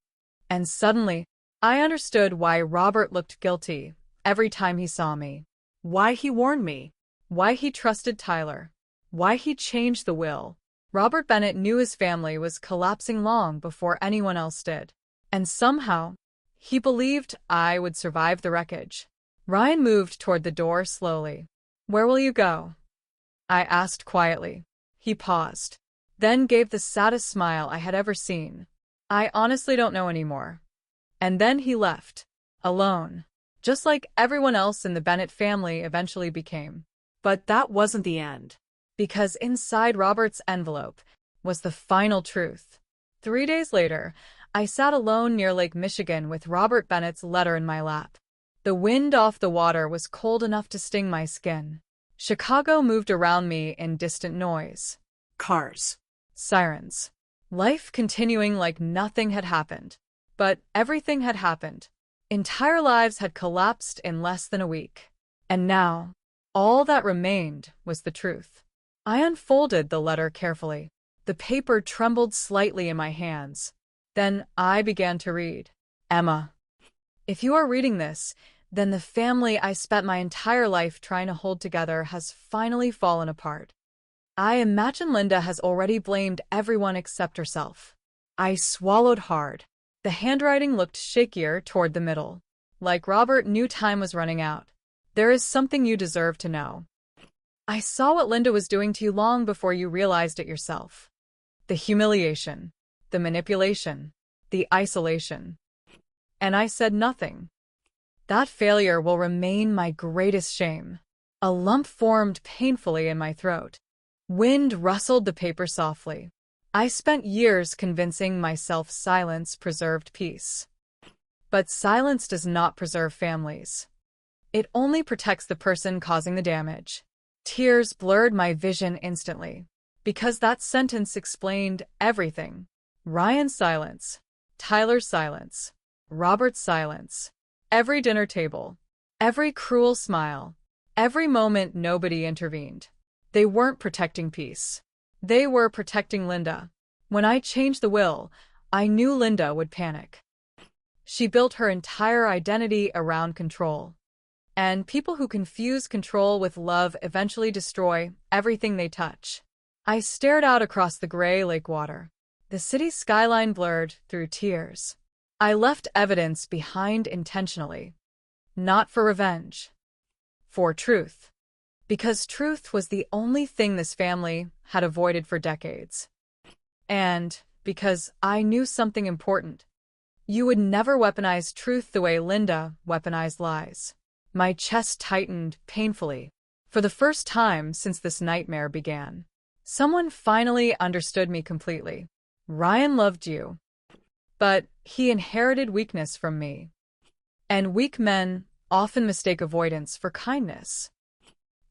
And suddenly, I understood why Robert looked guilty every time he saw me. Why he warned me. Why he trusted Tyler. Why he changed the will. Robert Bennett knew his family was collapsing long before anyone else did. And somehow, he believed I would survive the wreckage. Ryan moved toward the door slowly. Where will you go? I asked quietly. He paused, then gave the saddest smile I had ever seen. I honestly don't know anymore. And then he left, alone, just like everyone else in the Bennett family eventually became. But that wasn't the end. Because inside Robert's envelope was the final truth. 3 days later, I sat alone near Lake Michigan with Robert Bennett's letter in my lap. The wind off the water was cold enough to sting my skin. Chicago moved around me in distant noise. Cars. Sirens. Life continuing like nothing had happened. But everything had happened. Entire lives had collapsed in less than a week. And now, all that remained was the truth. I unfolded the letter carefully. The paper trembled slightly in my hands. Then I began to read. Emma, if you are reading this, then the family I spent my entire life trying to hold together has finally fallen apart. I imagine Linda has already blamed everyone except herself. I swallowed hard. The handwriting looked shakier toward the middle. Like Robert knew time was running out. There is something you deserve to know. I saw what Linda was doing to you long before you realized it yourself. The humiliation, the manipulation, the isolation. And I said nothing. That failure will remain my greatest shame. A lump formed painfully in my throat. Wind rustled the paper softly. I spent years convincing myself silence preserved peace. But silence does not preserve families. It only protects the person causing the damage. Tears blurred my vision instantly, because that sentence explained everything. Ryan's silence, Tyler's silence, Robert's silence, every dinner table, every cruel smile, every moment nobody intervened. They weren't protecting peace. They were protecting Linda. When I changed the will, I knew Linda would panic. She built her entire identity around control. And people who confuse control with love eventually destroy everything they touch. I stared out across the gray lake water, the city's skyline blurred through tears. I left evidence behind intentionally. Not for revenge. For truth. Because truth was the only thing this family had avoided for decades. And because I knew something important. You would never weaponize truth the way Linda weaponized lies. My chest tightened painfully. For the first time since this nightmare began. Someone finally understood me completely. Ryan loved you. But he inherited weakness from me. And weak men often mistake avoidance for kindness.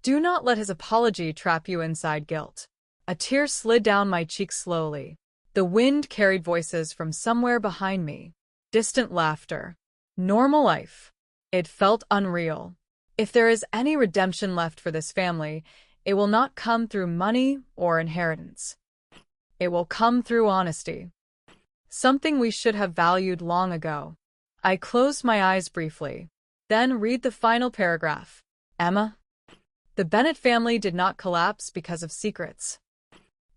Do not let his apology trap you inside guilt. A tear slid down my cheek slowly. The wind carried voices from somewhere behind me. Distant laughter. Normal life. It felt unreal. If there is any redemption left for this family, it will not come through money or inheritance. It will come through honesty. Something we should have valued long ago. I closed my eyes briefly. Then read the final paragraph. Emma. The Bennett family did not collapse because of secrets.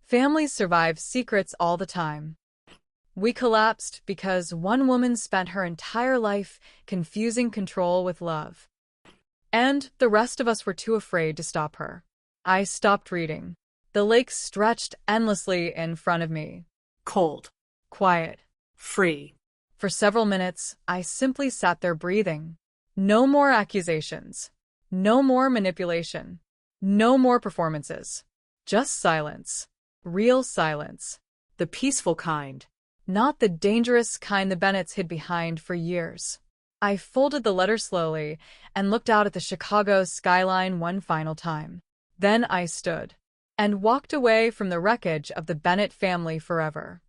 Families survive secrets all the time. We collapsed because one woman spent her entire life confusing control with love. And the rest of us were too afraid to stop her. I stopped reading. The lake stretched endlessly in front of me. Cold. Quiet. Free. For several minutes, I simply sat there breathing. No more accusations. No more manipulation. No more performances. Just silence. Real silence. The peaceful kind. Not the dangerous kind the Bennetts hid behind for years. I folded the letter slowly and looked out at the Chicago skyline one final time. Then I stood and walked away from the wreckage of the Bennett family forever.